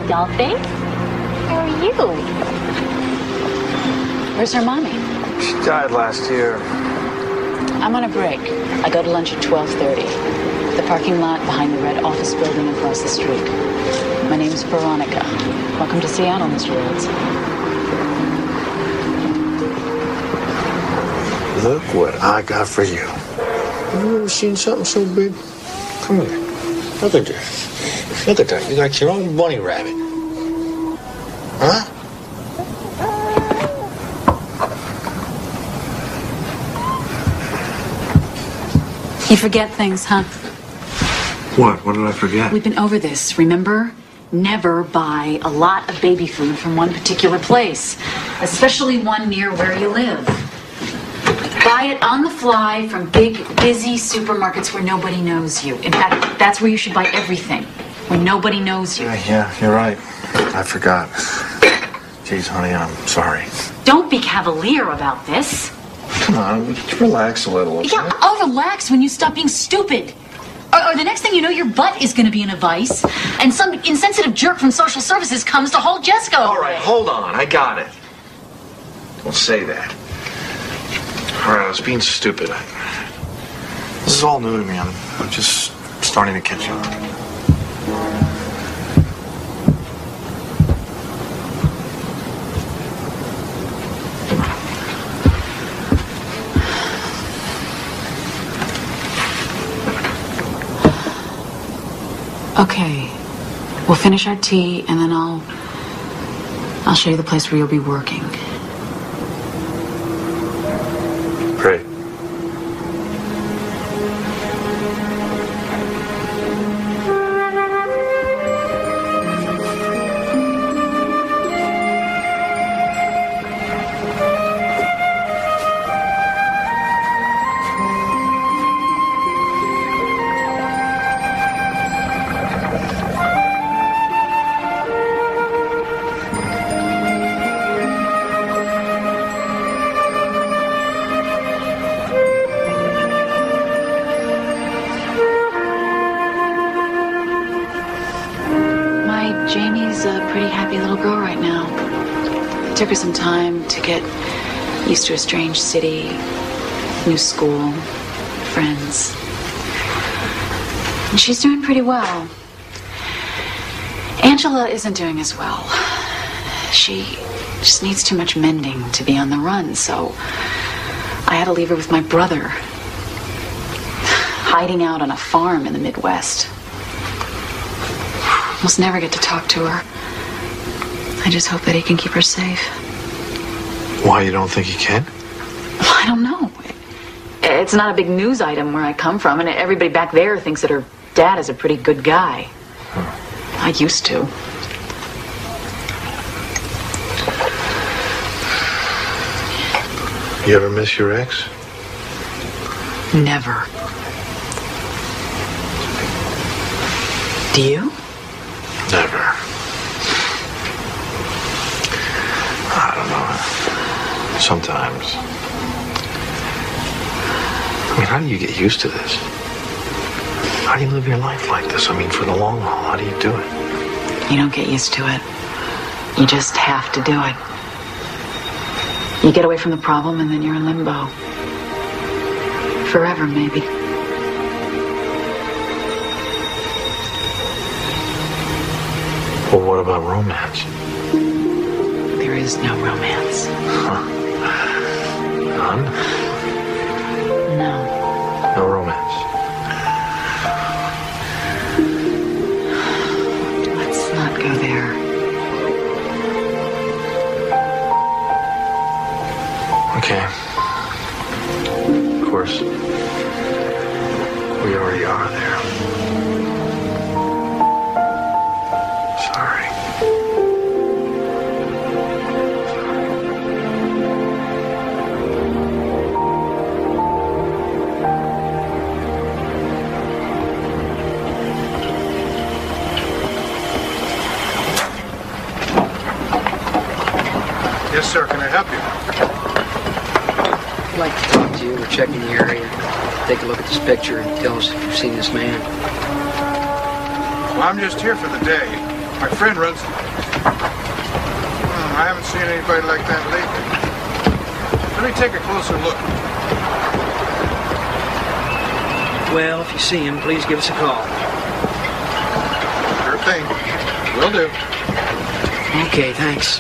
Dollface? How are you? Where's her mommy? She died last year. I'm on a break. I go to lunch at 12:30. The parking lot behind the red office building across the street. My name's Veronica. Welcome to Seattle, Mr. Rhodes. Look what I got for you. You ever seen something so big? Come here. Look at this. Look at that. You got your own bunny rabbit. Huh? You forget things, huh? What? What did I forget? We've been over this, remember? Never buy a lot of baby food from one particular place, especially one near where you live. Buy it on the fly from big, busy supermarkets where nobody knows you. In fact, that's where you should buy everything, where nobody knows you. Yeah, you're right. I forgot. Jeez, honey, I'm sorry. Don't be cavalier about this. Come on, just relax a little. Okay? Yeah, I'll relax when you stop being stupid. Or the next thing you know, your butt is going to be in a vice, and some insensitive jerk from social services comes to hold Jessica. All right, hold on. I got it. Don't say that. All right, I was being stupid. This is all new to me. I'm just starting to catch on. Okay, we'll finish our tea, and then I'll show you the place where you'll be working. Great. took her some time to get used to a strange city, new school, friends. And she's doing pretty well. Angela isn't doing as well. She just needs too much mending to be on the run, so I had to leave her with my brother, hiding out on a farm in the Midwest. Almost never get to talk to her. I just hope that he can keep her safe. Why, you don't think he can? Well, I don't know. It's not a big news item where I come from, and everybody back there thinks that her dad is a pretty good guy. I used to. You ever miss your ex? Never. Do you? Never. I don't know. Sometimes. I mean, how do you get used to this? How do you live your life like this? I mean, for the long haul, how do you do it? You don't get used to it. You just have to do it. You get away from the problem and then you're in limbo. Forever, maybe. Well, what about romance? There is no romance. Huh. None? No. No romance. Let's not go there. Okay. Of course, we already are there. Sorry. Yes, sir. Can I help you? I'd like to talk to you. We're checking the area. Take a look at this picture and tell us if you've seen this man. Well, I'm just here for the day. My friend runs the place. I haven't seen anybody like that lately. Let me take a closer look. Well, if you see him, please give us a call. Sure thing. Will do. Okay, thanks.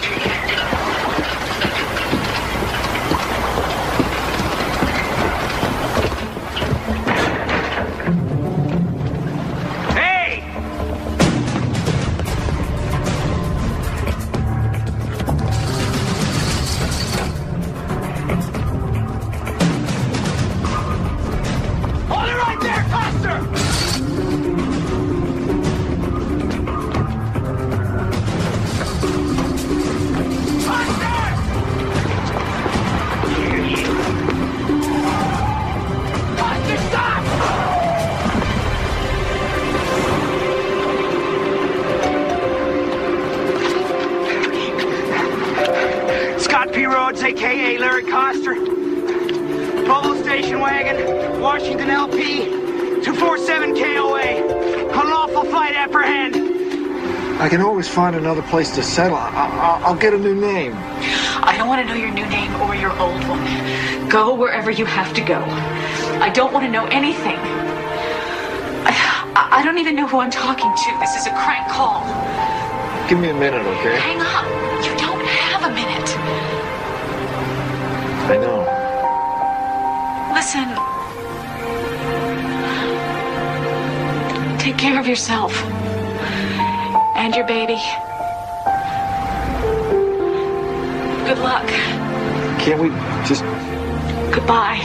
A.K.A. Larry Coster. Polo station wagon, Washington LP, 247 KOA. Unlawful flight apprehend. I can always find another place to settle. I'll get a new name. I don't want to know your new name or your old one. Go wherever you have to go. I don't want to know anything. I don't even know who I'm talking to. This is a crank call. Give me a minute, okay? Hang up. You don't have a minute. I know. Listen. Take care of yourself. And your baby. Good luck. Can't we just... Goodbye.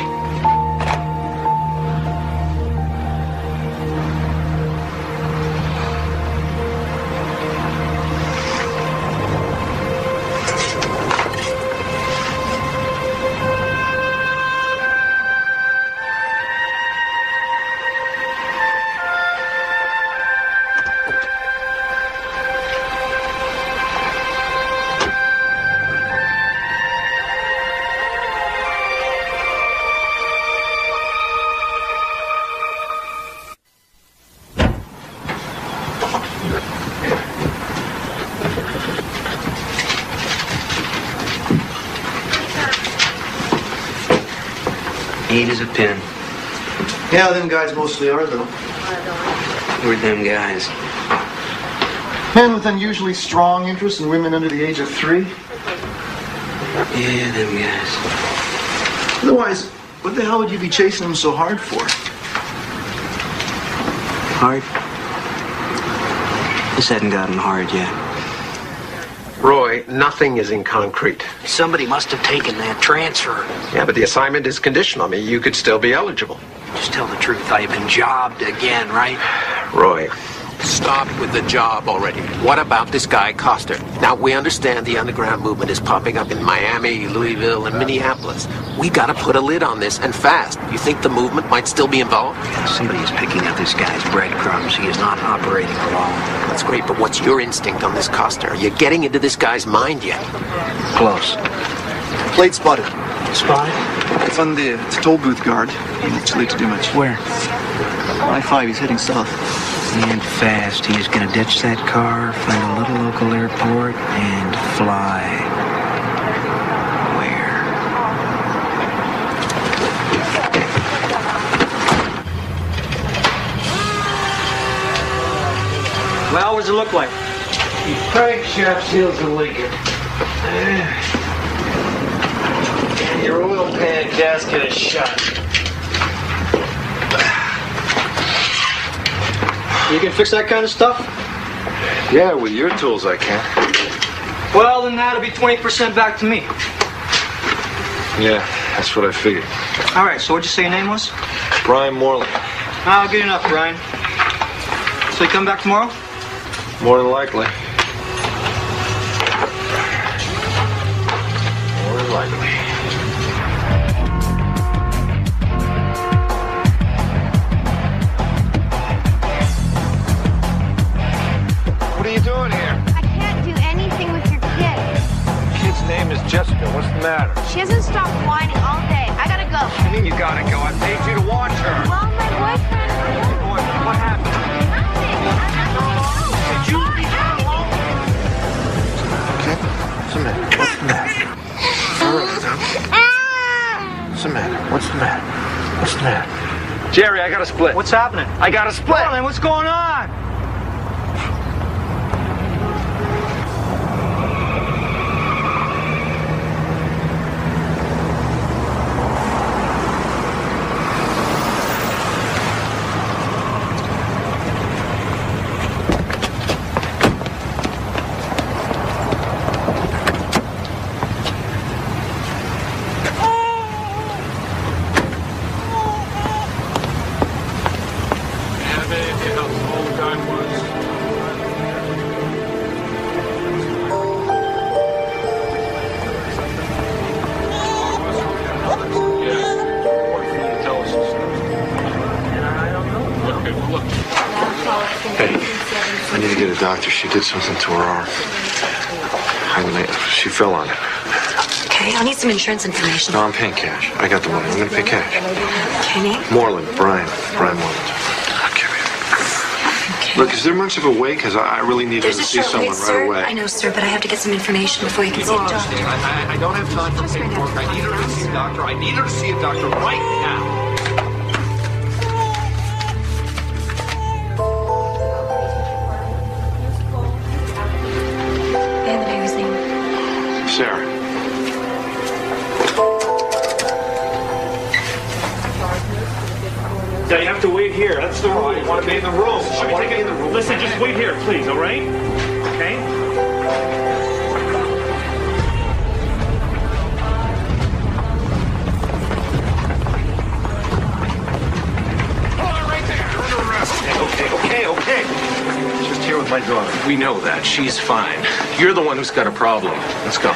Neat as a pin. Yeah, them guys mostly are, though. Who are them guys? Men with unusually strong interest in women under the age of 3. Yeah, them guys. Otherwise, what the hell would you be chasing them so hard for? Hard? This hadn't gotten hard yet. Roy, nothing is in concrete. Somebody must have taken that transfer. Yeah, but the assignment is conditional. I mean, you could still be eligible. Just tell the truth. I've been jobbed again, right? Roy, stop with the job already. What about this guy, Coster? Now, we understand the underground movement is popping up in Miami, Louisville, and Minneapolis. We gotta put a lid on this, and fast. You think the movement might still be involved? Somebody is picking up this guy's breadcrumbs. He is not operating alone. That's great, but what's your instinct on this Coster? Are you getting into this guy's mind yet? Close. Plate spotted. Spotted? It's on the toll booth guard. It's too late to do much. Where? I-5, he's heading south. And fast. He is going to ditch that car, find a little local airport, and fly. Where? Well, what does it look like? Crankshaft seals are leaking. Your oil pan gasket is shot. You can fix that kind of stuff? Yeah, with your tools I can. Well, then that'll be 20% back to me. Yeah, that's what I figured. All right, so what'd you say your name was? Brian Moreland. Oh, good enough, Brian. So you come back tomorrow? More than likely. More than likely. What are you doing here? I can't do anything with your kid. Kid's name is Jessica. What's the matter? She hasn't stopped whining all day. I gotta go. What do you mean you gotta go? I paid you to watch her. Well, my boyfriend... What happened? Did you leave her alone? Okay. What's the matter? What's the matter? All right, now. What's the matter? What's the matter? What's the matter? Jerry, I got a split. What's happening? I got a split. Well, then what's going on? I need to get a doctor. She did something to her arm. She fell on it. Okay, I'll need some insurance information. No, I'm paying cash. I got the money. I'm going to pay cash. Okay, name? Moreland, Brian Moreland. Okay, baby. Okay. Look, is there much of a wait? Because I really need to There's a see short someone wait, right sir. away. I know, sir, but I have to get some information before you can see the doctor. I don't have time for paperwork. I need her to see a doctor. I need her to see a doctor right now. And the baby's name? Sarah. Yeah, you have to wait here. That's the rule. You want to be in the room. I want to be in the room. Listen, just wait here, please, all right? Okay? Okay. Just here with my daughter. We know that. She's fine. You're the one who's got a problem. Let's go.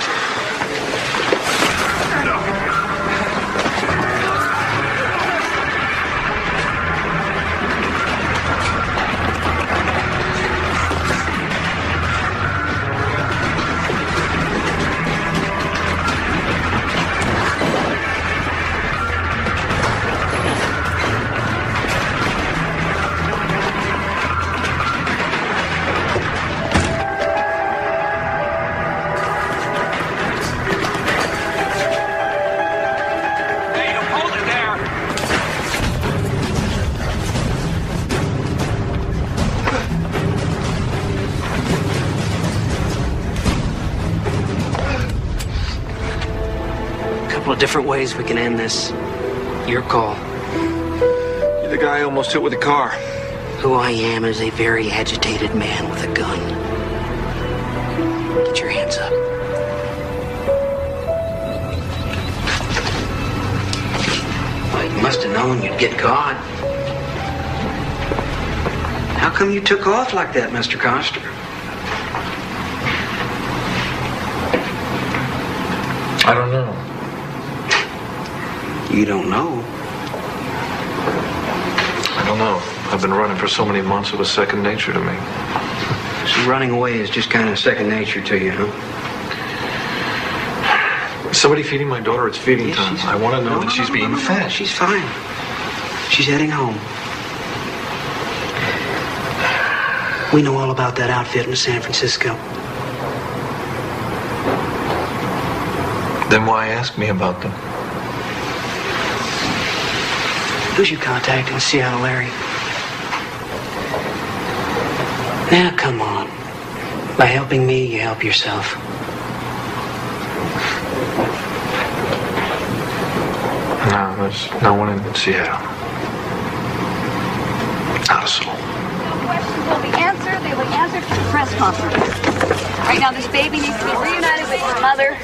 different ways we can end this. Your call. You're the guy I almost hit with a car. Who I am is a very agitated man with a gun. Get your hands up. Well, you must have known you'd get caught. How come you took off like that, Mr. Coster? I don't know. You don't know? I don't know. I've been running for so many months, it was second nature to me. So running away is just kind of second nature to you, huh? Is somebody feeding my daughter? It's feeding time. I want to know that she's being fed. She's fine. She's heading home. We know all about that outfit in San Francisco. Then why ask me about them? Who's you contacting in Seattle, Larry? Now, come on. By helping me, you help yourself. No, there's no one in Seattle. Not a soul. Questions will be answered. They will be answered for the press conference. Right now, this baby needs to be reunited with his mother,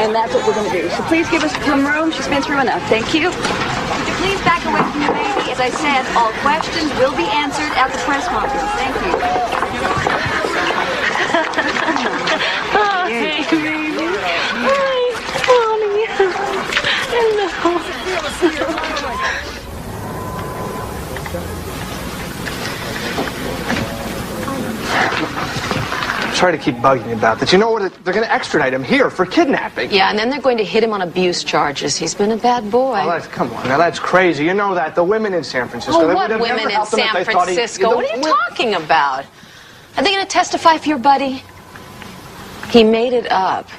and that's what we're going to do. So please give us some room. She's been through enough. Thank you. Would you please back away from the baby? As I said, all questions will be answered at the press conference. Thank you. Oh, hey, baby. Hi, Mommy. Hello. Sorry to keep bugging you about that. You know what? They're going to extradite him here for kidnapping. Yeah, and then they're going to hit him on abuse charges. He's been a bad boy. Oh, come on. Now, that's crazy. You know that. The women in San Francisco. Oh, they what would have women never in helped him if San they thought Francisco? he- What are you talking about? Are they going to testify for your buddy? He made it up.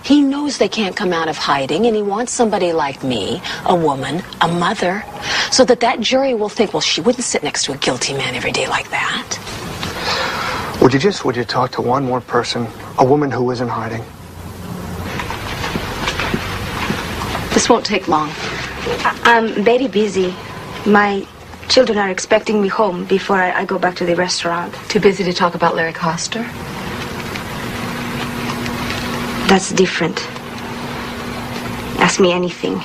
He knows they can't come out of hiding, and he wants somebody like me, a woman, a mother, so that jury will think, well, she wouldn't sit next to a guilty man every day like that. Would you talk to one more person, a woman who is in hiding? This won't take long. I'm very busy. My children are expecting me home before I go back to the restaurant. Too busy to talk about Larry Coster? That's different. Ask me anything.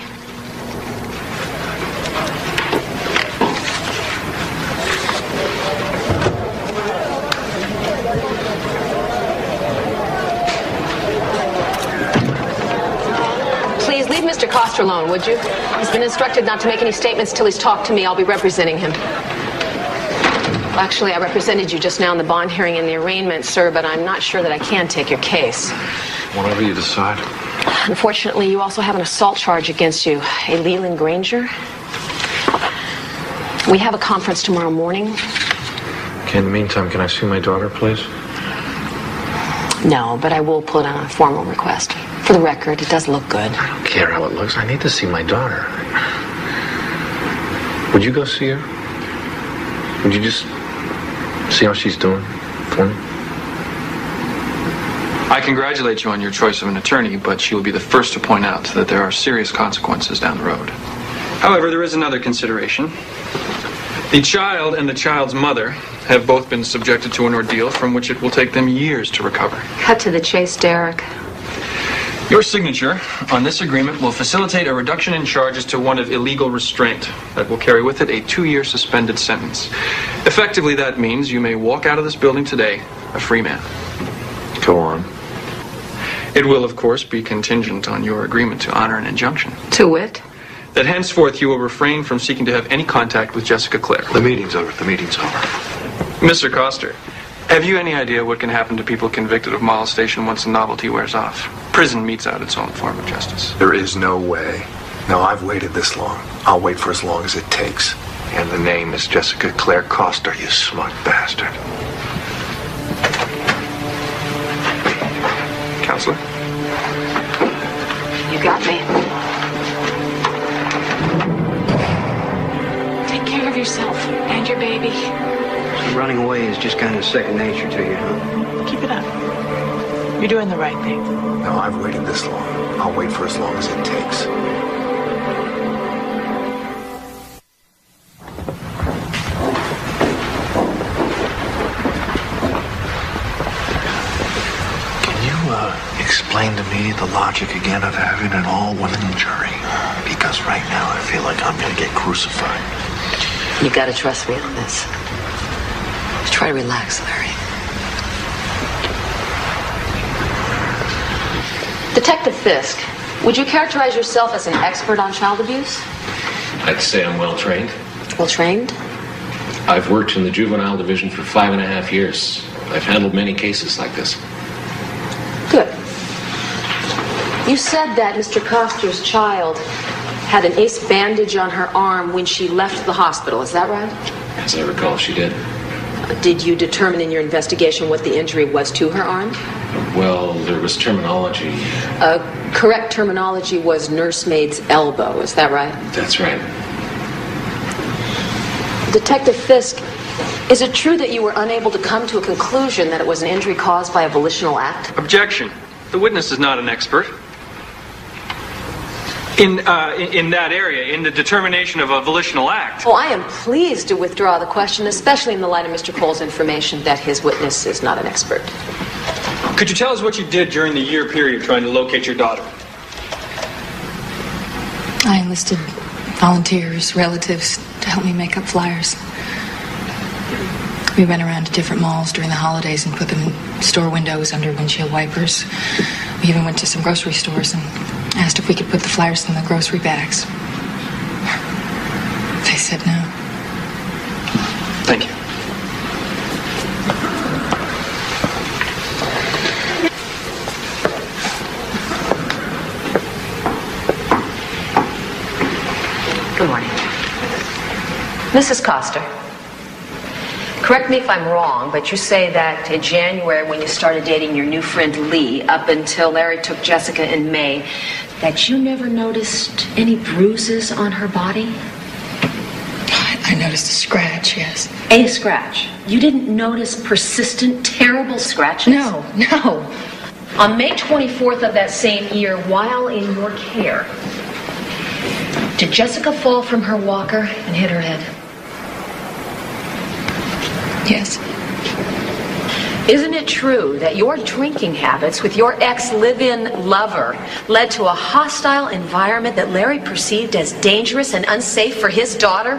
Please leave Mr. Coster alone, would you? He's been instructed not to make any statements till he's talked to me. I'll be representing him. Well, actually, I represented you just now in the bond hearing and the arraignment, sir, but I'm not sure that I can take your case. Whatever you decide. Unfortunately, you also have an assault charge against you. A Leland Granger. We have a conference tomorrow morning. Okay, in the meantime, can I see my daughter, please? No, but I will put on a formal request. For the record, it does look good. I don't care how it looks. I need to see my daughter. Would you go see her? Would you just see how she's doing for me? I congratulate you on your choice of an attorney, but she will be the first to point out that there are serious consequences down the road. However, there is another consideration. The child and the child's mother have both been subjected to an ordeal from which it will take them years to recover. Cut to the chase, Derek. Your signature on this agreement will facilitate a reduction in charges to one of illegal restraint that will carry with it a 2-year suspended sentence. Effectively, that means you may walk out of this building today a free man. Go on. It will, of course, be contingent on your agreement to honor an injunction. To wit? That henceforth you will refrain from seeking to have any contact with Jessica Clare. The meeting's over. The meeting's over. Mr. Coster, have you any idea what can happen to people convicted of molestation once the novelty wears off? Prison metes out its own form of justice. There is no way. No, I've waited this long. I'll wait for as long as it takes. And the name is Jessica Clare Coster, you smug bastard. Counselor? You got me. Take care of yourself and your baby. So running away is just kind of second nature to you, huh? Keep it up. You're doing the right thing. No, I've waited this long. I'll wait for as long as it takes. Explain to me the logic again of having an all-women jury. Because right now I feel like I'm going to get crucified. You got to trust me on this. Just try to relax, Larry. Detective Fisk, would you characterize yourself as an expert on child abuse? I'd say I'm well trained. Well trained? I've worked in the juvenile division for 5.5 years. I've handled many cases like this. Good. You said that Mr. Koster's child had an ace bandage on her arm when she left the hospital. Is that right? As I recall, she did. Did you determine in your investigation what the injury was to her arm? Well, there was terminology. Correct terminology was nursemaid's elbow. Is that right? That's right. Detective Fisk, is it true that you were unable to come to a conclusion that it was an injury caused by a volitional act? Objection. The witness is not an expert. In that area, in the determination of a volitional act. Oh, I am pleased to withdraw the question, especially in the light of Mr. Cole's information that his witness is not an expert. Could you tell us what you did during the year period trying to locate your daughter? I enlisted volunteers, relatives, to help me make up flyers. We went around to different malls during the holidays and put them in store windows under windshield wipers. We even went to some grocery stores and asked if we could put the flyers in the grocery bags. They said no. Thank you. Good morning. Mrs. Koster. Correct me if I'm wrong, but you say that in January when you started dating your new friend Lee, up until Larry took Jessica in May, that you never noticed any bruises on her body? I noticed a scratch, yes. A scratch? You didn't notice persistent, terrible scratches? No. On May 24th of that same year, while in your care, did Jessica fall from her walker and hit her head? Yes. Isn't it true that your drinking habits with your ex-live-in lover led to a hostile environment that Larry perceived as dangerous and unsafe for his daughter?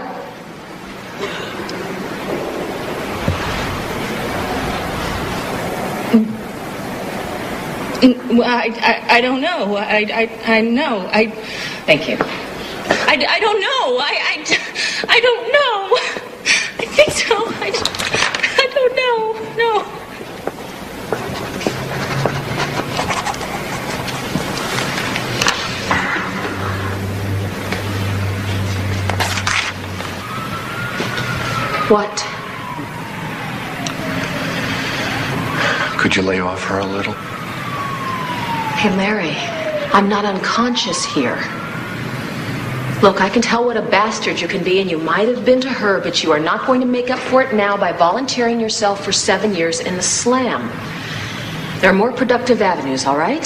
Well, I don't know. I know. Thank you. I don't know. I don't know. I think so. I don't know. No. What? Could you lay off her a little? Hey, Larry, I'm not unconscious here. Look, I can tell what a bastard you can be, and you might have been to her, but you are not going to make up for it now by volunteering yourself for 7 years in the slam. There are more productive avenues, all right?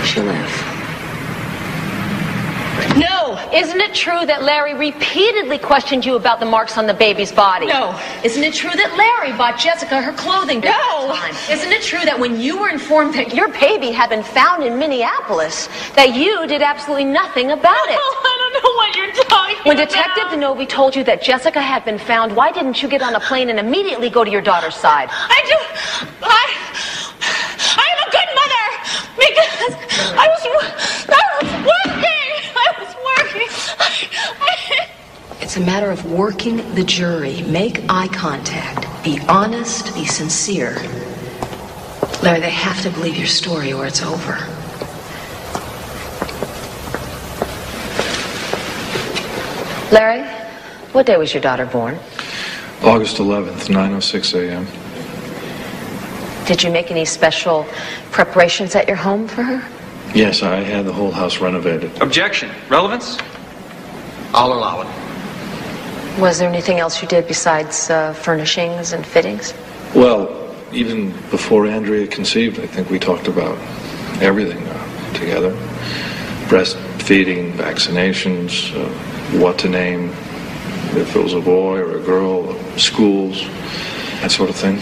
She'll live. No! Isn't it true that Larry repeatedly questioned you about the marks on the baby's body? No. Isn't it true that Larry bought Jessica her clothing during that time? Isn't it true that when you were informed that Your baby had been found in Minneapolis, that you did absolutely nothing about it? Oh, I don't know what you're talking When Detective DeNovi told you that Jessica had been found, why didn't you get on a plane and immediately go to your daughter's side? I'm a good mother because I was working. It's a matter of working the jury. Make eye contact. Be honest. Be sincere. Larry, they have to believe your story or it's over. Larry, what day was your daughter born? August 11th, 9:06 a.m. Did you make any special preparations at your home for her? Yes, I had the whole house renovated. Objection. Relevance? I'll allow it. Was there anything else you did besides furnishings and fittings? Well, even before Andrea conceived, I think we talked about everything together. Breastfeeding, vaccinations, what to name, if it was a boy or a girl, schools, that sort of thing.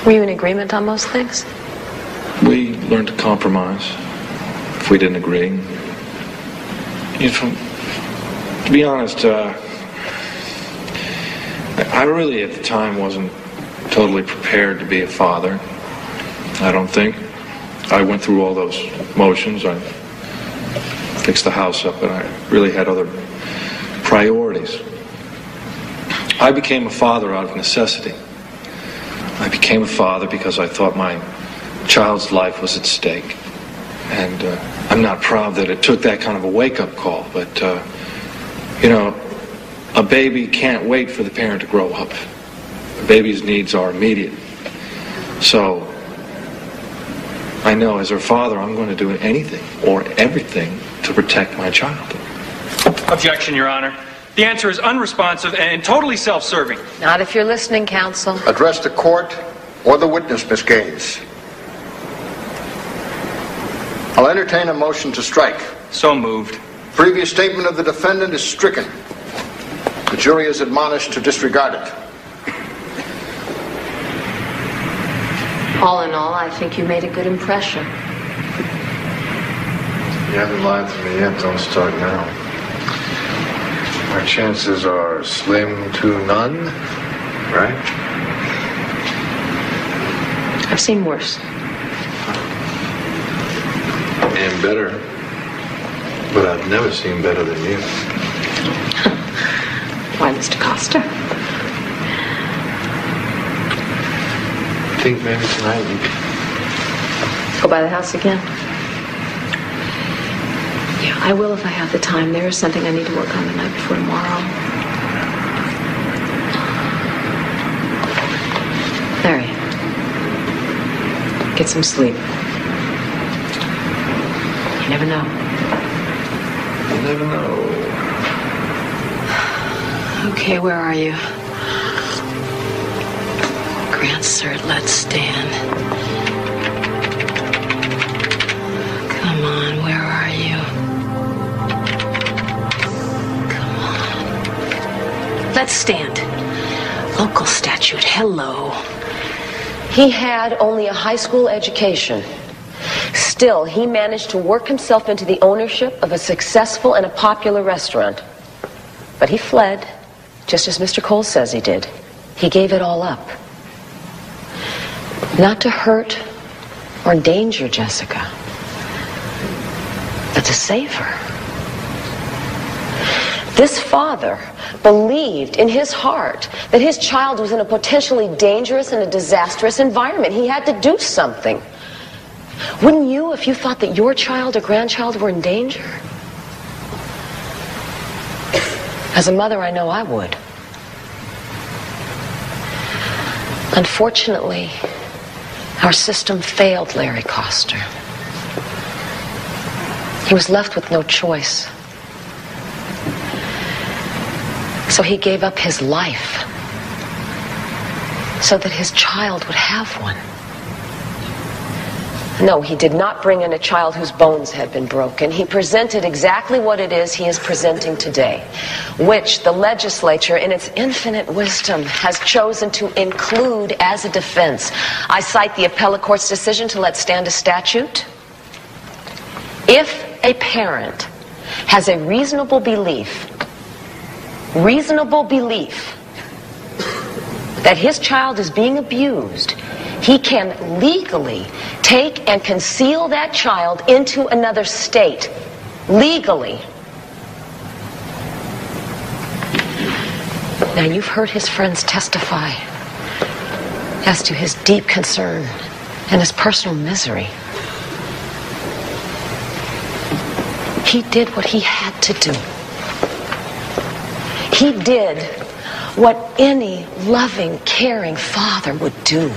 Were you in agreement on most things? We learned to compromise if we didn't agree. You know, to be honest, I really at the time wasn't totally prepared to be a father. I don't think. I went through all those motions. I fixed the house up, and I really had other priorities. I became a father out of necessity. I became a father because I thought my child's life was at stake. And I'm not proud that it took that kind of a wake-up call, but, you know, a baby can't wait for the parent to grow up. A baby's needs are immediate. So, I know as her father, I'm going to do anything or everything to protect my child. Objection, Your Honor. The answer is unresponsive and totally self-serving. Not if you're listening, counsel. Address the court or the witness, Miss Gaines. I'll entertain a motion to strike. So moved. Previous statement of the defendant is stricken. The jury is admonished to disregard it. All in all, I think you made a good impression. You haven't lied to me yet. Don't start now. Our chances are slim to none, right? I've seen worse. And better. But I've never seen better than you. Why, Mr. Costa? I think maybe tonight we could Go by the house again? Yeah, I will if I have the time. There is something I need to work on the night before tomorrow. Larry, get some sleep. You never know. You never know. Okay, where are you? Grant cert, let's stand. Come on, where are you? Come on. Let's stand. Local statute, hello. He had only a high school education. Still, he managed to work himself into the ownership of a successful and a popular restaurant. But he fled, just as Mr. Cole says he did. He gave it all up. Not to hurt or endanger Jessica, but to save her. This father believed in his heart that his child was in a potentially dangerous and a disastrous environment. He had to do something. Wouldn't you if you thought that your child or grandchild were in danger? As a mother, I know I would. Unfortunately, our system failed Larry Coster. He was left with no choice. So he gave up his life so that his child would have one. No, he did not bring in a child whose bones had been broken. He presented exactly what it is he is presenting today, which the legislature, in its infinite wisdom, has chosen to include as a defense. I cite the appellate court's decision to let stand a statute. If a parent has a reasonable belief that his child is being abused, he can legally take and conceal that child into another state. Legally. Now, you've heard his friends testify as to his deep concern and his personal misery. He did what he had to do. He did what any loving, caring father would do.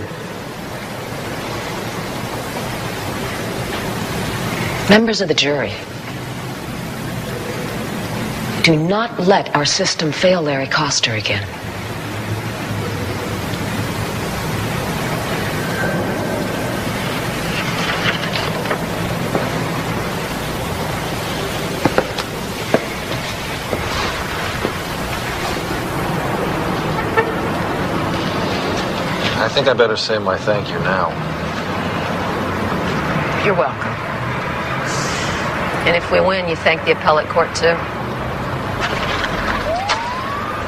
Members of the jury, Do not let our system fail Larry Coster again. I think I better say my thank you now. You're welcome. And if we win, you thank the appellate court too?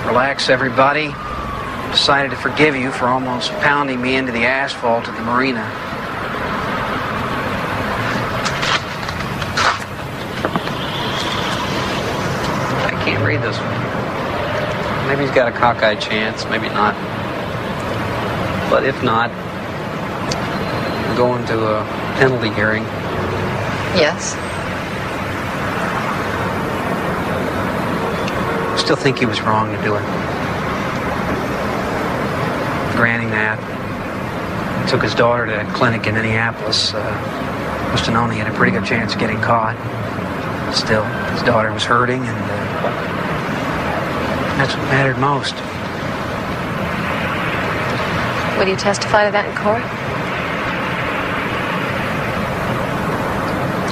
Relax, everybody. Decided to forgive you for almost pounding me into the asphalt at the marina. I can't read this one. Maybe he's got a cockeyed chance, maybe not. But if not, we're going to a penalty hearing. Yes. Still think he was wrong to do it. Granting that, he took his daughter to that clinic in Minneapolis. Must have known he had a pretty good chance of getting caught. Still, his daughter was hurting, and that's what mattered most. Will you testify to that in court?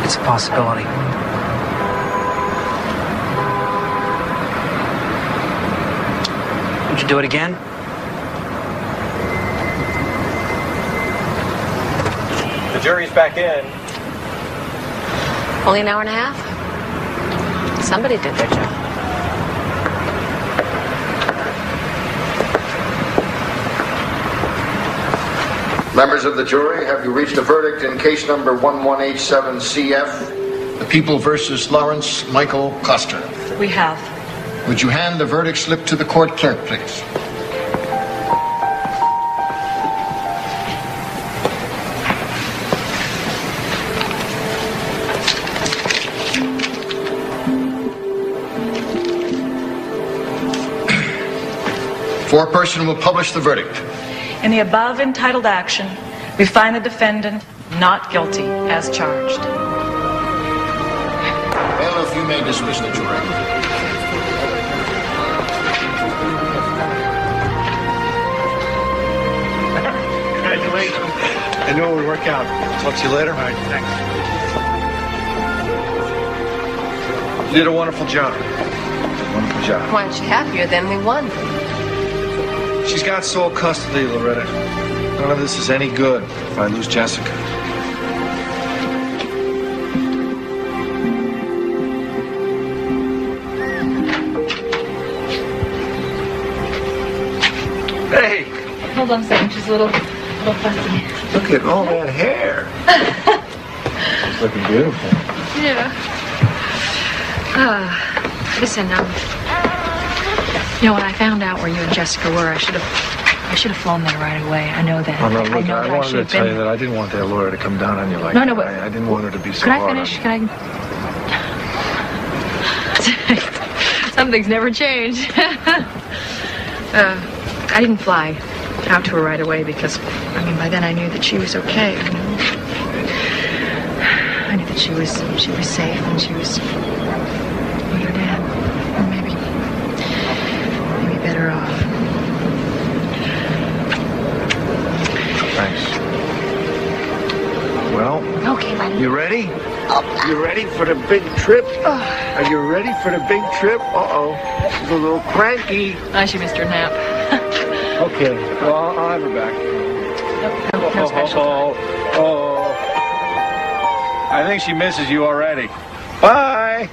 It's a possibility. Would you do it again? The jury's back in. Only an hour and a half? Somebody did their job. Members of the jury, have you reached a verdict in case number 1187CF, the People versus Lawrence Michael Coster? We have. Would you hand the verdict slip to the court clerk, please? Foreperson will publish the verdict. In the above entitled action, we find the defendant not guilty as charged. Bailiff, you may dismiss the jury. Congratulations. I know it would work out. Talk to you later. All right, thanks. You did a wonderful job. Wonderful job. Why aren't you happier then we won? She's got sole custody, Loretta. None of this is any good if I lose Jessica. Hey! Hold on a second, she's a little fussy. Look at all that hair. It's looking beautiful. Yeah. Listen, you know, when I found out where you and Jessica were, I should have flown there right away. I know that. Oh, no, look, I know I that wanted to tell you been... that I didn't want that lawyer to come down on you like No, that. but... I didn't want her to be so Could hard I finish? on Can I... Some things never change. I didn't fly out to her right away because, I mean, by then I knew that she was okay, you know. I knew that she was safe and she was with her dad. Or maybe better off. Thanks. Well, okay, buddy. You ready? You ready for the big trip? Are you ready for the big trip? Uh-oh. She's a little cranky. Oh, she missed her nap. Okay. Well, I'll have her back. No special. Oh. I think she misses you already. Bye.